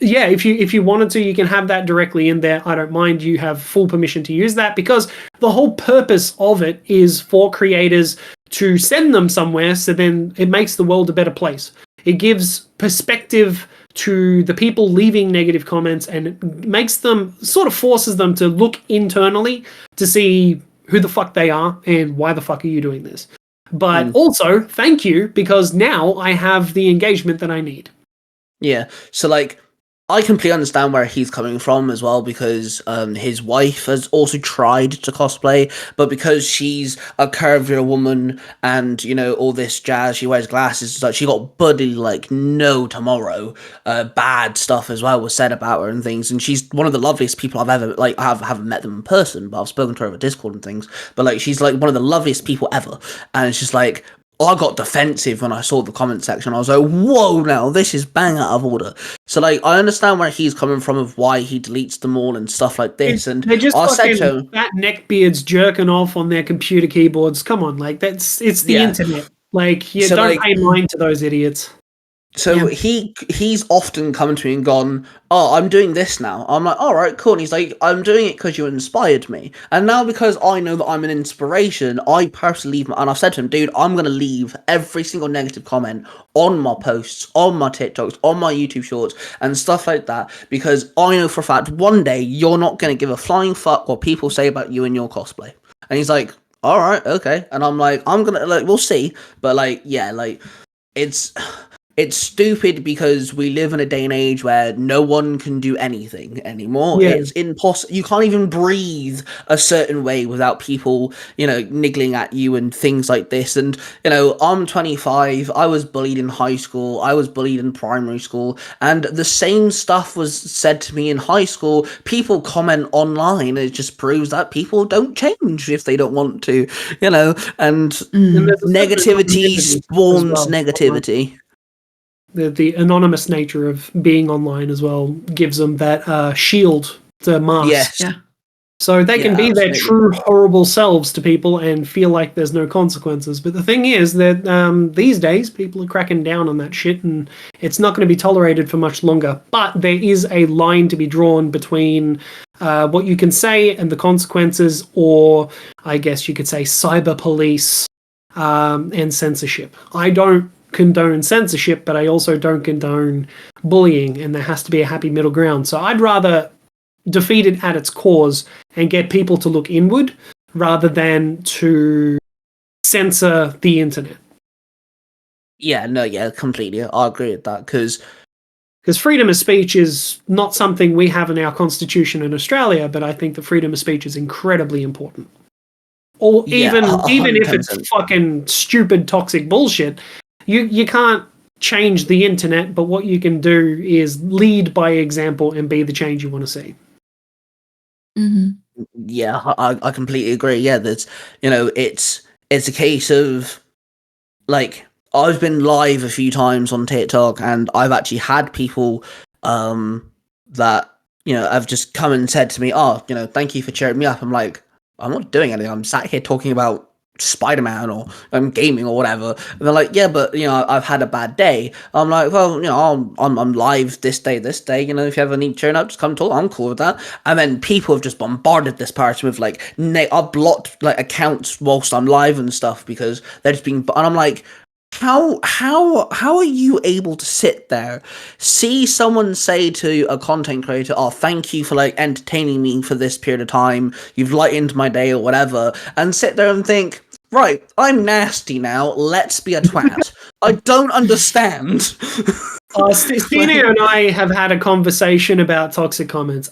Speaker 1: if you wanted to, you can have that directly in there. I don't mind. You have full permission to use that, because the whole purpose of it is for creators to send them somewhere, so then it makes the world a better place. It gives perspective to the people leaving negative comments, and it makes them, sort of forces them to look internally to see who the fuck they are and why the fuck are you doing this. But also, thank you, because now I have the engagement that I need.
Speaker 2: Yeah, so, like, I completely understand where he's coming from as well, because his wife has also tried to cosplay, but because she's a curvier woman and, you know, all this jazz, she wears glasses, like, she got bullied like no tomorrow. Bad stuff as well was said about her and things, and she's one of the loveliest people I've ever, like, I haven't met them in person, but I've spoken to her over Discord and things, but, like, she's, like, one of the loveliest people ever, and it's just, like, I got defensive when I saw the comment section. I was like, whoa, now this is bang out of order. So, like, I understand where he's coming from of why he deletes them all and stuff like this. And
Speaker 1: they're just
Speaker 2: I said to him,
Speaker 1: fat neckbeards jerking off on their computer keyboards. Come on, like, it's the internet. Like, you don't pay mind to those idiots.
Speaker 2: So he's often come to me and gone, oh, I'm doing this now. I'm like, all right, cool. And he's like, I'm doing it because you inspired me. And now because I know that I'm an inspiration, I personally leave and I've said to him, dude, I'm going to leave every single negative comment on my posts, on my TikToks, on my YouTube shorts and stuff like that, because I know for a fact one day you're not going to give a flying fuck what people say about you and your cosplay. And he's like, all right, okay. And I'm like, I'm going to, like, we'll see. But, like, yeah, like, it's stupid because we live in a day and age where no one can do anything anymore. Yeah. It's impossible. You can't even breathe a certain way without people, you know, niggling at you and things like this. And, you know, I'm 25. I was bullied in high school. I was bullied in primary school. And the same stuff was said to me in high school. People comment online. It just proves that people don't change if they don't want to, you know, and negativity spawns negativity.
Speaker 1: The anonymous nature of being online as well gives them that shield to mask.
Speaker 2: Yes.
Speaker 3: Yeah.
Speaker 1: So they can be their true horrible selves to people and feel like there's no consequences. But the thing is that these days people are cracking down on that shit and it's not going to be tolerated for much longer. But there is a line to be drawn between what you can say and the consequences, or I guess you could say cyber police and censorship. I don't condone censorship, but I also don't condone bullying, and there has to be a happy middle ground. So I'd rather defeat it at its cause and get people to look inward rather than to censor the internet.
Speaker 2: Yeah, no, yeah, completely. I agree with that because
Speaker 1: freedom of speech is not something we have in our constitution in Australia, but I think that freedom of speech is incredibly important. Or even if it's fucking stupid, toxic bullshit, you can't change the internet, but what you can do is lead by example and be the change you want to see.
Speaker 3: Mm-hmm.
Speaker 2: Yeah, I completely agree. Yeah, that's, you know, it's a case of, like, I've been live a few times on TikTok, and I've actually had people that, you know, have just come and said to me, "Oh, you know, thank you for cheering me up." I'm like, I'm not doing anything. I'm sat here talking about Spider-Man or gaming or whatever. And they're like, "Yeah, but, you know, I've had a bad day." I'm like, "Well, you know, I'm live this day. You know, if you ever need cheering up, just come talk. I'm cool with that." And then people have just bombarded this person with, like, I've blocked, like, accounts whilst I'm live and stuff because they're just being, and I'm like, how are you able to sit there, see someone say to a content creator, "Oh, thank you for, like, entertaining me for this period of time, you've lightened my day," or whatever, and sit there and think, "Right, I'm nasty now, let's be a twat." I don't understand.
Speaker 1: Stina and I have had a conversation about toxic comments.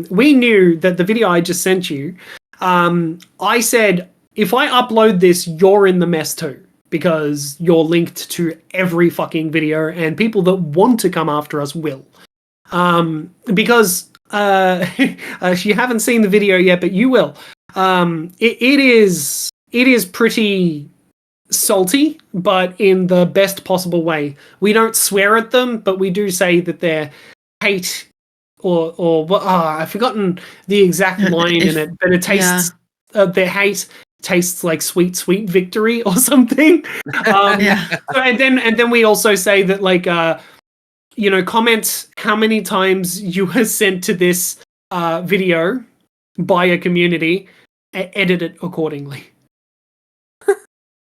Speaker 1: We knew that the video I just sent you, I said, if I upload this, you're in the mess too, because you're linked to every fucking video, and people that want to come after us will. Because you haven't seen the video yet, but you will. It is pretty salty, but in the best possible way. We don't swear at them, but we do say that they're hate or I've forgotten the exact line in it, but it tastes their hate tastes like sweet victory or something. And then we also say that, like, you know, comment how many times you were sent to this video by a community, edit it accordingly.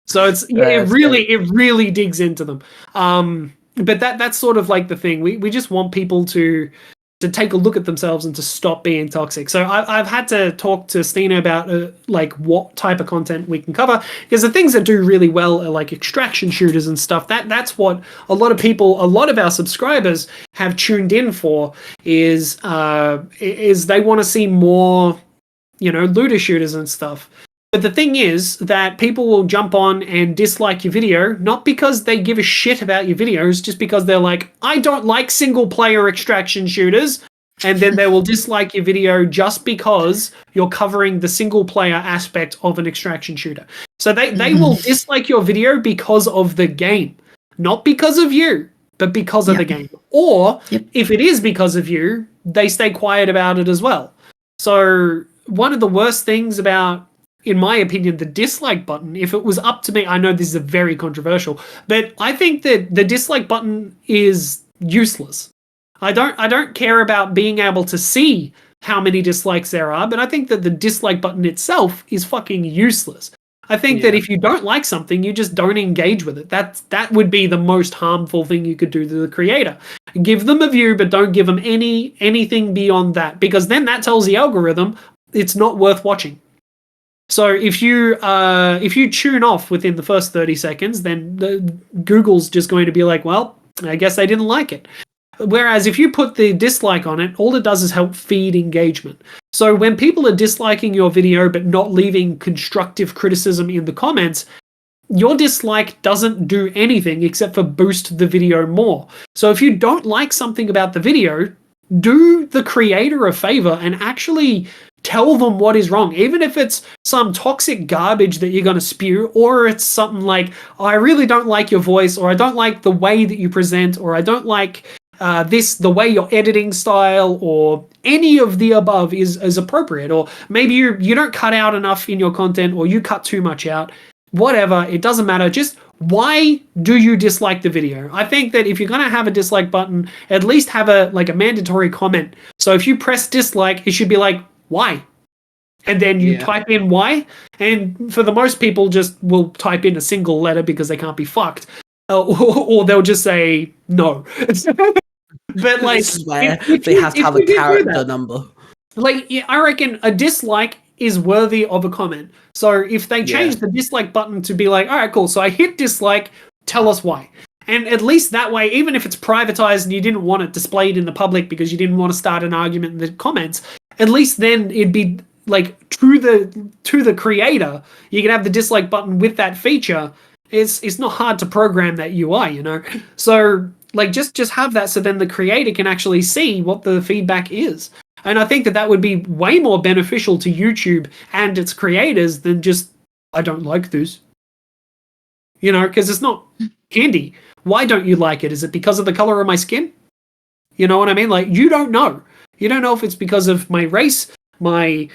Speaker 1: So it's it really digs into them. But that's sort of like the thing. We just want people to take a look at themselves and to stop being toxic. So I've had to talk to Stina about like what type of content we can cover, because the things that do really well are like extraction shooters and stuff. That's what a lot of our subscribers have tuned in for, is they want to see more, you know, looter shooters and stuff. But the thing is that people will jump on and dislike your video, not because they give a shit about your videos, just because they're like, I don't like single player extraction shooters. And then they will dislike your video just because you're covering the single player aspect of an extraction shooter. So they will dislike your video because of the game, not because of you, but because of the game. Or if it is because of you, they stay quiet about it as well. So one of the worst things about, in my opinion, the dislike button, if it was up to me, I know this is very controversial, but I think that the dislike button is useless. I don't care about being able to see how many dislikes there are, but I think that the dislike button itself is fucking useless. I think that if you don't like something, you just don't engage with it. That would be the most harmful thing you could do to the creator. Give them a view, but don't give them anything beyond that, because then that tells the algorithm it's not worth watching. So if you tune off within the first 30 seconds, then Google's just going to be like, well, I guess they didn't like it. Whereas if you put the dislike on it, all it does is help feed engagement. So when people are disliking your video but not leaving constructive criticism in the comments, your dislike doesn't do anything except for boost the video more. So if you don't like something about the video, do the creator a favor and actually tell them what is wrong, even if it's some toxic garbage that you're going to spew, or it's something like, I really don't like your voice, or I don't like the way that you present, or I don't like the way your editing style, or any of the above is appropriate, or maybe you don't cut out enough in your content, or you cut too much out. Whatever, it doesn't matter. Just, why do you dislike the video? I think that if you're going to have a dislike button, at least have a mandatory comment. So if you press dislike, it should be like, why? And then you type in why, and for the most people just will type in a single letter because they can't be fucked, or they'll just say no. But like,
Speaker 2: this is where they have to have a character number.
Speaker 1: Like, I reckon a dislike is worthy of a comment. So if they change the dislike button to be like, all right, cool, so I hit dislike, tell us why. And at least that way, even if it's privatized and you didn't want it displayed in the public because you didn't want to start an argument in the comments, at least then it'd be like to the creator, you can have the dislike button with that feature. It's not hard to program that UI, you know? So like just have that so then the creator can actually see what the feedback is. And I think that would be way more beneficial to YouTube and its creators than just, I don't like this. You know, because it's not candy. Why don't you like it? Is it because of the color of my skin? You know what I mean? Like, you don't know. You don't know if it's because of my race, my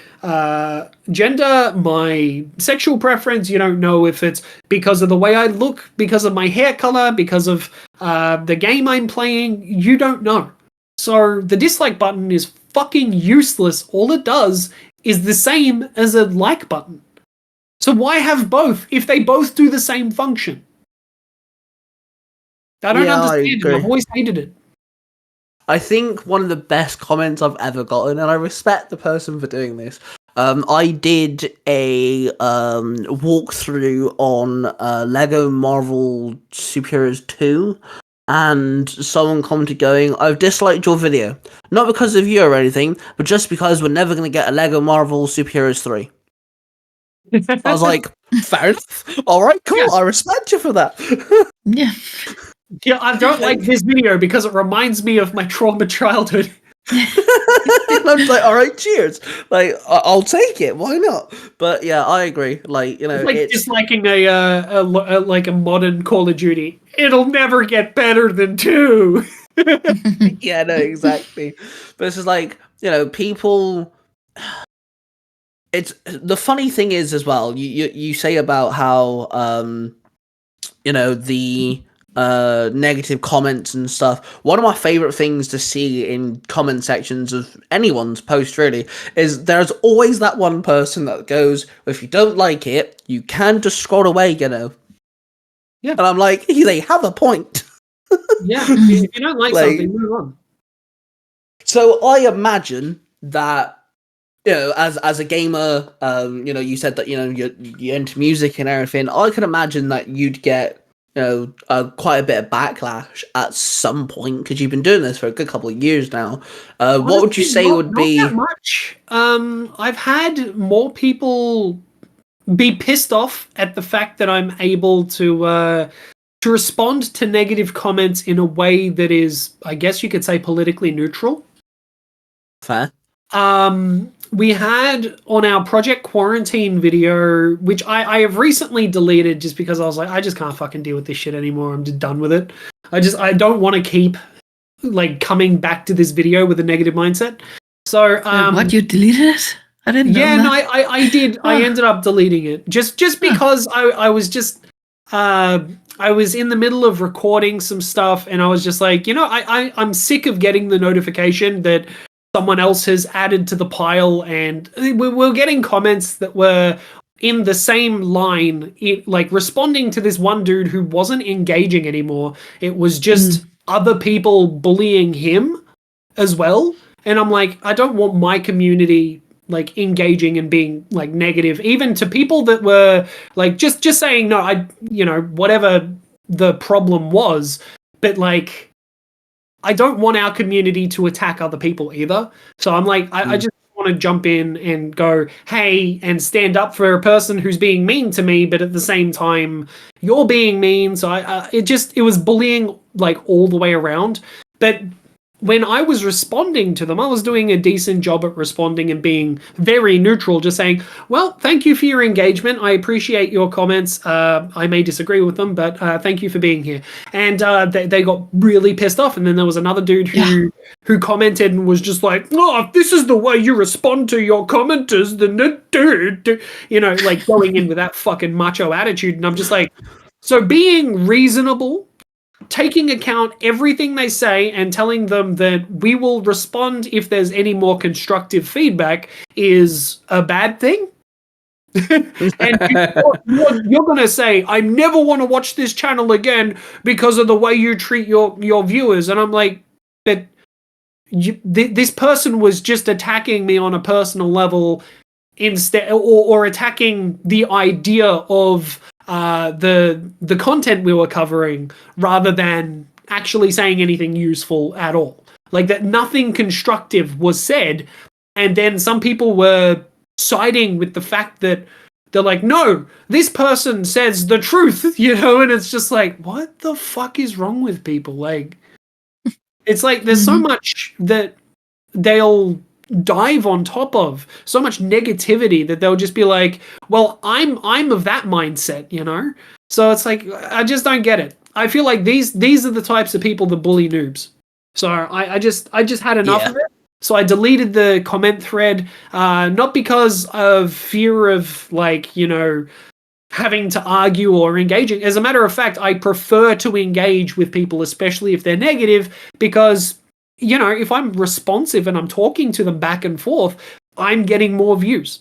Speaker 1: gender, my sexual preference. You don't know if it's because of the way I look, because of my hair color, because of the game I'm playing. You don't know. So the dislike button is fucking useless. All it does is the same as a like button. So why have both if they both do the same function? I don't understand it. I've always hated it.
Speaker 2: I think one of the best comments I've ever gotten, and I respect the person for doing this. I did a walkthrough on Lego Marvel Superheroes 2, and someone commented going, I've disliked your video. Not because of you or anything, but just because we're never going to get a Lego Marvel Superheroes 3. I was like, fair enough. Alright, cool. Yeah. I respect you for that.
Speaker 3: Yeah.
Speaker 1: Yeah, I don't like this video because it reminds me of my trauma childhood.
Speaker 2: And I'm like, all right, cheers. Like, I'll take it. Why not? But yeah, I agree. Like, you know,
Speaker 1: it's like disliking a modern Call of Duty. It'll never get better than 2.
Speaker 2: Yeah, no, exactly. But it's just like, you know, people. It's the funny thing is as well. You say about how you know, the negative comments and stuff. One of my favorite things to see in comment sections of anyone's post really is there's always that one person that goes, well, if you don't like it, you can just scroll away, you know.
Speaker 1: Yeah.
Speaker 2: And I'm like, they have a point.
Speaker 1: Yeah, if you don't like something, move on.
Speaker 2: So I imagine that, you know, as a gamer, you know, you said that, you know, you're into music and everything. I can imagine that you'd get, you know, quite a bit of backlash at some point because you've been doing this for a good couple of years now. Honestly, what would you say would be?
Speaker 1: Not that much. I've had more people be pissed off at the fact that I'm able to respond to negative comments in a way that is, I guess you could say, politically neutral.
Speaker 2: Fair.
Speaker 1: We had on our Project Quarantine video, which I have recently deleted just because I was like, I just can't fucking deal with this shit anymore. I'm just done with it. I don't want to keep like coming back to this video with a negative mindset. So
Speaker 3: what, you deleted it? I didn't know. Yeah,
Speaker 1: no, I did. I ended up deleting it just because I was just I was in the middle of recording some stuff and I was just like, you know, I'm sick of getting the notification that someone else has added to the pile, and we're getting comments that were in the same line, like responding to this one dude who wasn't engaging anymore. It was just other people bullying him as well. And I'm like, I don't want my community like engaging and being like negative, even to people that were like just saying, no, you know, whatever the problem was, but like, I don't want our community to attack other people either. So I'm like, I just want to jump in and go, hey, and stand up for a person who's being mean to me, but at the same time, you're being mean. So it was bullying like all the way around. But when I was responding to them, I was doing a decent job at responding and being very neutral, just saying, well, thank you for your engagement. I appreciate your comments. I may disagree with them, but thank you for being here. And they got really pissed off. And then there was another dude who commented and was just like, oh, if this is the way you respond to your commenters, then you know, like going in with that fucking macho attitude. And I'm just like, so being reasonable, taking account everything they say and telling them that we will respond if there's any more constructive feedback is a bad thing. And you're going to say, I never want to watch this channel again because of the way you treat your viewers. And I'm like, but this person was just attacking me on a personal level instead, or attacking the idea of the content we were covering rather than actually saying anything useful at all. Like that nothing constructive was said, and then some people were siding with the fact that they're like, no, this person says the truth, you know, and it's just like, what the fuck is wrong with people? Like, it's like there's so much that they'll dive on top of, so much negativity that they'll just be like, well, I'm of that mindset, you know? So it's like, I just don't get it. I feel like these are the types of people that bully noobs. So I just had enough of it. So I deleted the comment thread, not because of fear of, like, you know, having to argue or engaging. As a matter of fact, I prefer to engage with people, especially if they're negative, because, you know, if I'm responsive and I'm talking to them back and forth, I'm getting more views.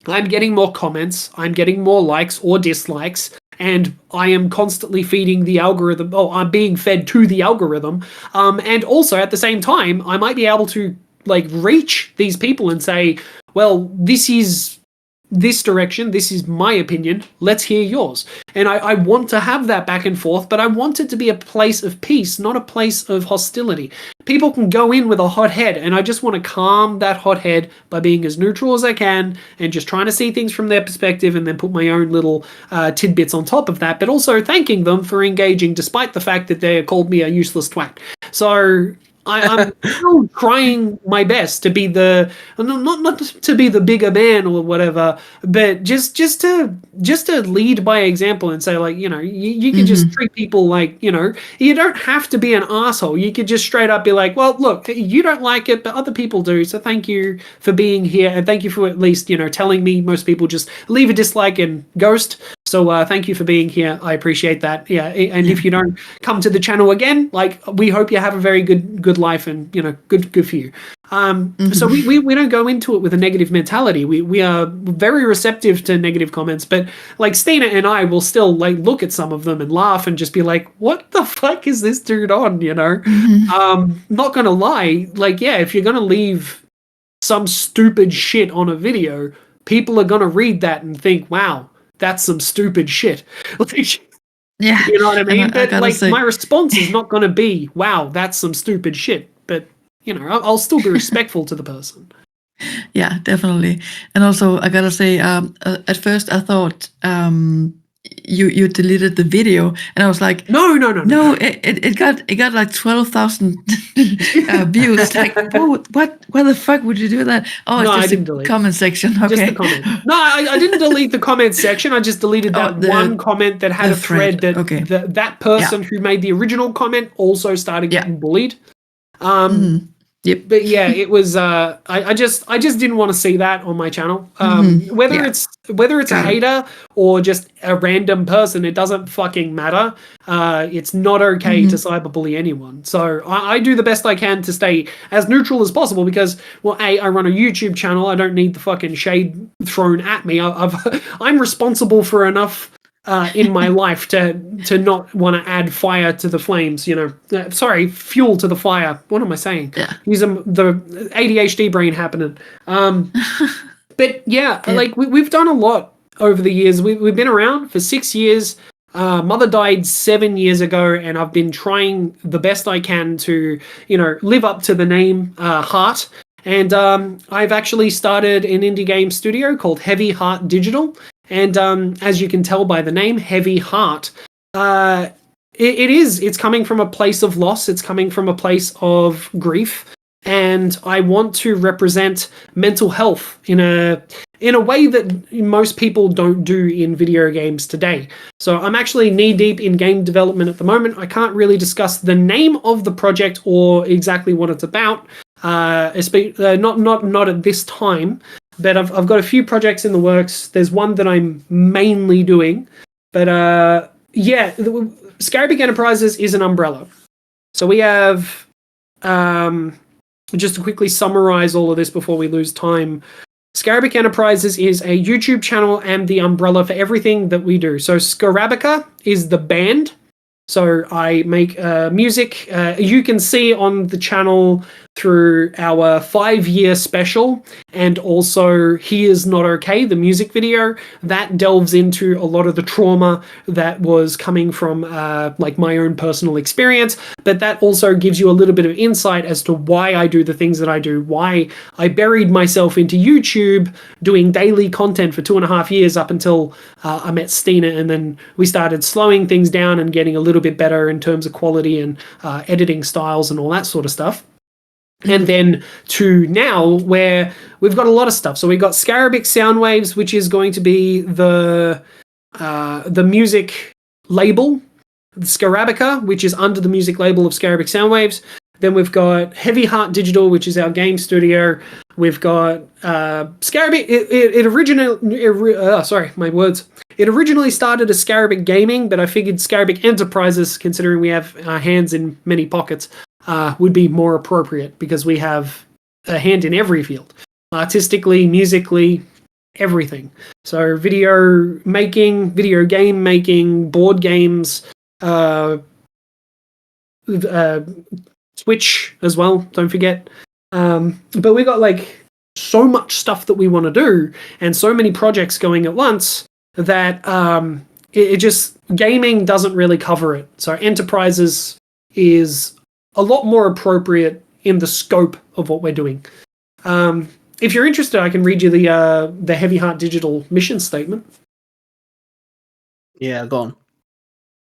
Speaker 1: I'm getting more comments. I'm getting more likes or dislikes. And I am constantly feeding the algorithm, I'm being fed to the algorithm. And also at the same time, I might be able to like reach these people and say, well, this is this direction, this is my opinion, let's hear yours. And I want to have that back and forth, but I want it to be a place of peace, not a place of hostility. People can go in with a hot head, and I just want to calm that hot head by being as neutral as I can and just trying to see things from their perspective and then put my own little tidbits on top of that, but also thanking them for engaging despite the fact that they called me a useless twat. So I'm still trying my best to be not to be the bigger man or whatever, but just to lead by example and say, like, you know, you can just treat people like, you know, you don't have to be an asshole. You could just straight up be like, well, look, you don't like it, but other people do. So thank you for being here, and thank you for at least, you know, telling me. Most people just leave a dislike and ghost. So thank you for being here. I appreciate that. Yeah, and if you don't come to the channel again, like, we hope you have a very good life, and, you know, good for you. So we don't go into it with a negative mentality. We are very receptive to negative comments, but like Stina and I will still like look at some of them and laugh and just be like, what the fuck is this dude on, you know? Not gonna lie, like, yeah, if you're gonna leave some stupid shit on a video, people are gonna read that and think, wow, that's some stupid shit. Like,
Speaker 3: yeah,
Speaker 1: you know what I mean? But like,
Speaker 3: say,
Speaker 1: my response is not going to be, wow, that's some stupid shit. But, you know, I'll still be respectful to the person.
Speaker 3: Yeah, definitely. And also, I gotta say, at first I thought you deleted the video, and I was like, no, it got like 12,000 views. Like, why the fuck would you do that? Oh, it's just the comment section. Okay,
Speaker 1: just the comment. No, I didn't delete the comment section. I just deleted that one comment that had a thread that that person who made the original comment also started getting bullied.
Speaker 3: Yep.
Speaker 1: But yeah, it was. I just didn't want to see that on my channel. Whether it's a hater or just a random person, it doesn't fucking matter. It's not okay to cyberbully anyone. So I do the best I can to stay as neutral as possible because, well, I run a YouTube channel. I don't need the fucking shade thrown at me. I'm responsible for enough in my life to not want to add fire to the flames, you know. Fuel to the fire. What am I saying?
Speaker 3: Yeah.
Speaker 1: Using the ADHD brain happening. But yeah, like we've done a lot over the years. We've been around for 6 years. Mother died 7 years ago, and I've been trying the best I can to, you know, live up to the name Heart. And I've actually started an indie game studio called Heavy Heart Digital. And as you can tell by the name, Heavy Heart, it's coming from a place of loss. It's coming from a place of grief. And I want to represent mental health in a way that most people don't do in video games today. So I'm actually knee-deep in game development at the moment. I can't really discuss the name of the project or exactly what it's about, not at this time. But I've got a few projects in the works. There's one that I'm mainly doing. But Scarabic Enterprises is an umbrella. So we have, just to quickly summarize all of this before we lose time, Scarabic Enterprises is a YouTube channel and the umbrella for everything that we do. So Scarabica is the band. So I make music. You can see on the channel through our 5-year special, and also He Is Not Okay, the music video. That delves into a lot of the trauma that was coming from like my own personal experience, but that also gives you a little bit of insight as to why I do the things that I do, why I buried myself into YouTube doing daily content for 2.5 years up until I met Stine, and then we started slowing things down and getting a little bit better in terms of quality and editing styles and all that sort of stuff. And then to now, where we've got a lot of stuff. So we've got Scarabic Soundwaves, which is going to be the music label, Scarabica, which is under the music label of Scarabic Soundwaves. Then we've got Heavy Heart Digital, which is our game studio. We've got Scarabic. It originally started as Scarabic Gaming, but I figured Scarabic Enterprises, considering we have our hands in many pockets, would be more appropriate because we have a hand in every field, artistically, musically, everything. So video making, video game making, board games, Twitch as well, don't forget. But we got like so much stuff that we want to do and so many projects going at once that it just, gaming doesn't really cover it. So Enterprises is a lot more appropriate in the scope of what we're doing. If you're interested, I can read you the Heavy Heart Digital mission statement.
Speaker 2: Yeah, go on.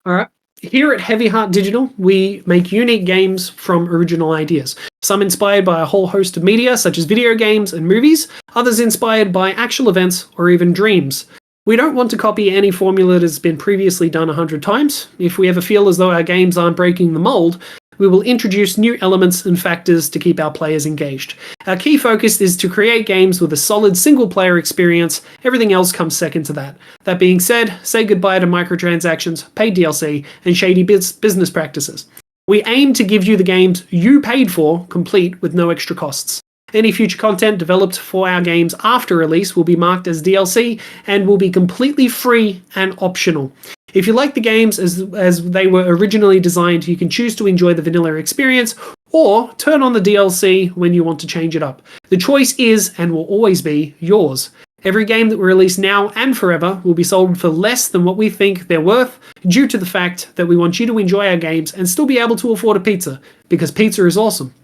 Speaker 1: All right. Here at Heavy Heart Digital, we make unique games from original ideas. Some inspired by a whole host of media, such as video games and movies, others inspired by actual events or even dreams. We don't want to copy any formula that has been previously done 100 times. If we ever feel as though our games aren't breaking the mold, we will introduce new elements and factors to keep our players engaged. Our key focus is to create games with a solid single-player experience. Everything else comes second to that. That being said, say goodbye to microtransactions, paid DLC, and shady business practices. We aim to give you the games you paid for, complete with no extra costs. Any future content developed for our games after release will be marked as DLC and will be completely free and optional. If you like the games as they were originally designed, you can choose to enjoy the vanilla experience or turn on the DLC when you want to change it up. The choice is and will always be yours. Every game that we release now and forever will be sold for less than what we think they're worth, due to the fact that we want you to enjoy our games and still be able to afford a pizza, because pizza is awesome.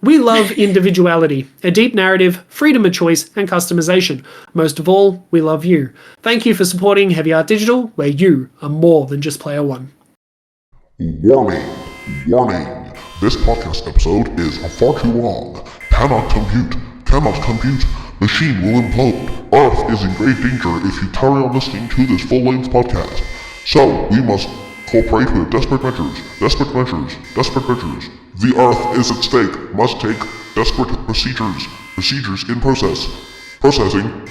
Speaker 1: We love individuality, a deep narrative, freedom of choice, and customization. Most of all, we love you. Thank you for supporting Heavy Art Digital, where you are more than just player one.
Speaker 4: Warning, warning. This podcast episode is far too long. Cannot compute. Machine will implode. Earth is in great danger if you carry on listening to this full-length podcast. So, we must cooperate with desperate measures. The Earth is at stake. Must take desperate procedures. Procedures in process. Processing.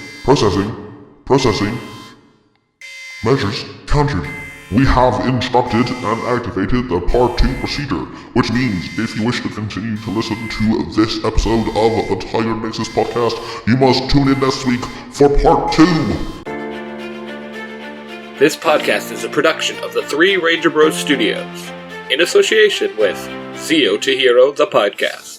Speaker 4: Measures countered. We have instructed and activated the Part 2 procedure, which means if you wish to continue to listen to this episode of the Tiger Nexus podcast, you must tune in next week for Part 2.
Speaker 5: This podcast is a production of the Three Ranger Bros Studios, in association with Zio to Hero, the podcast.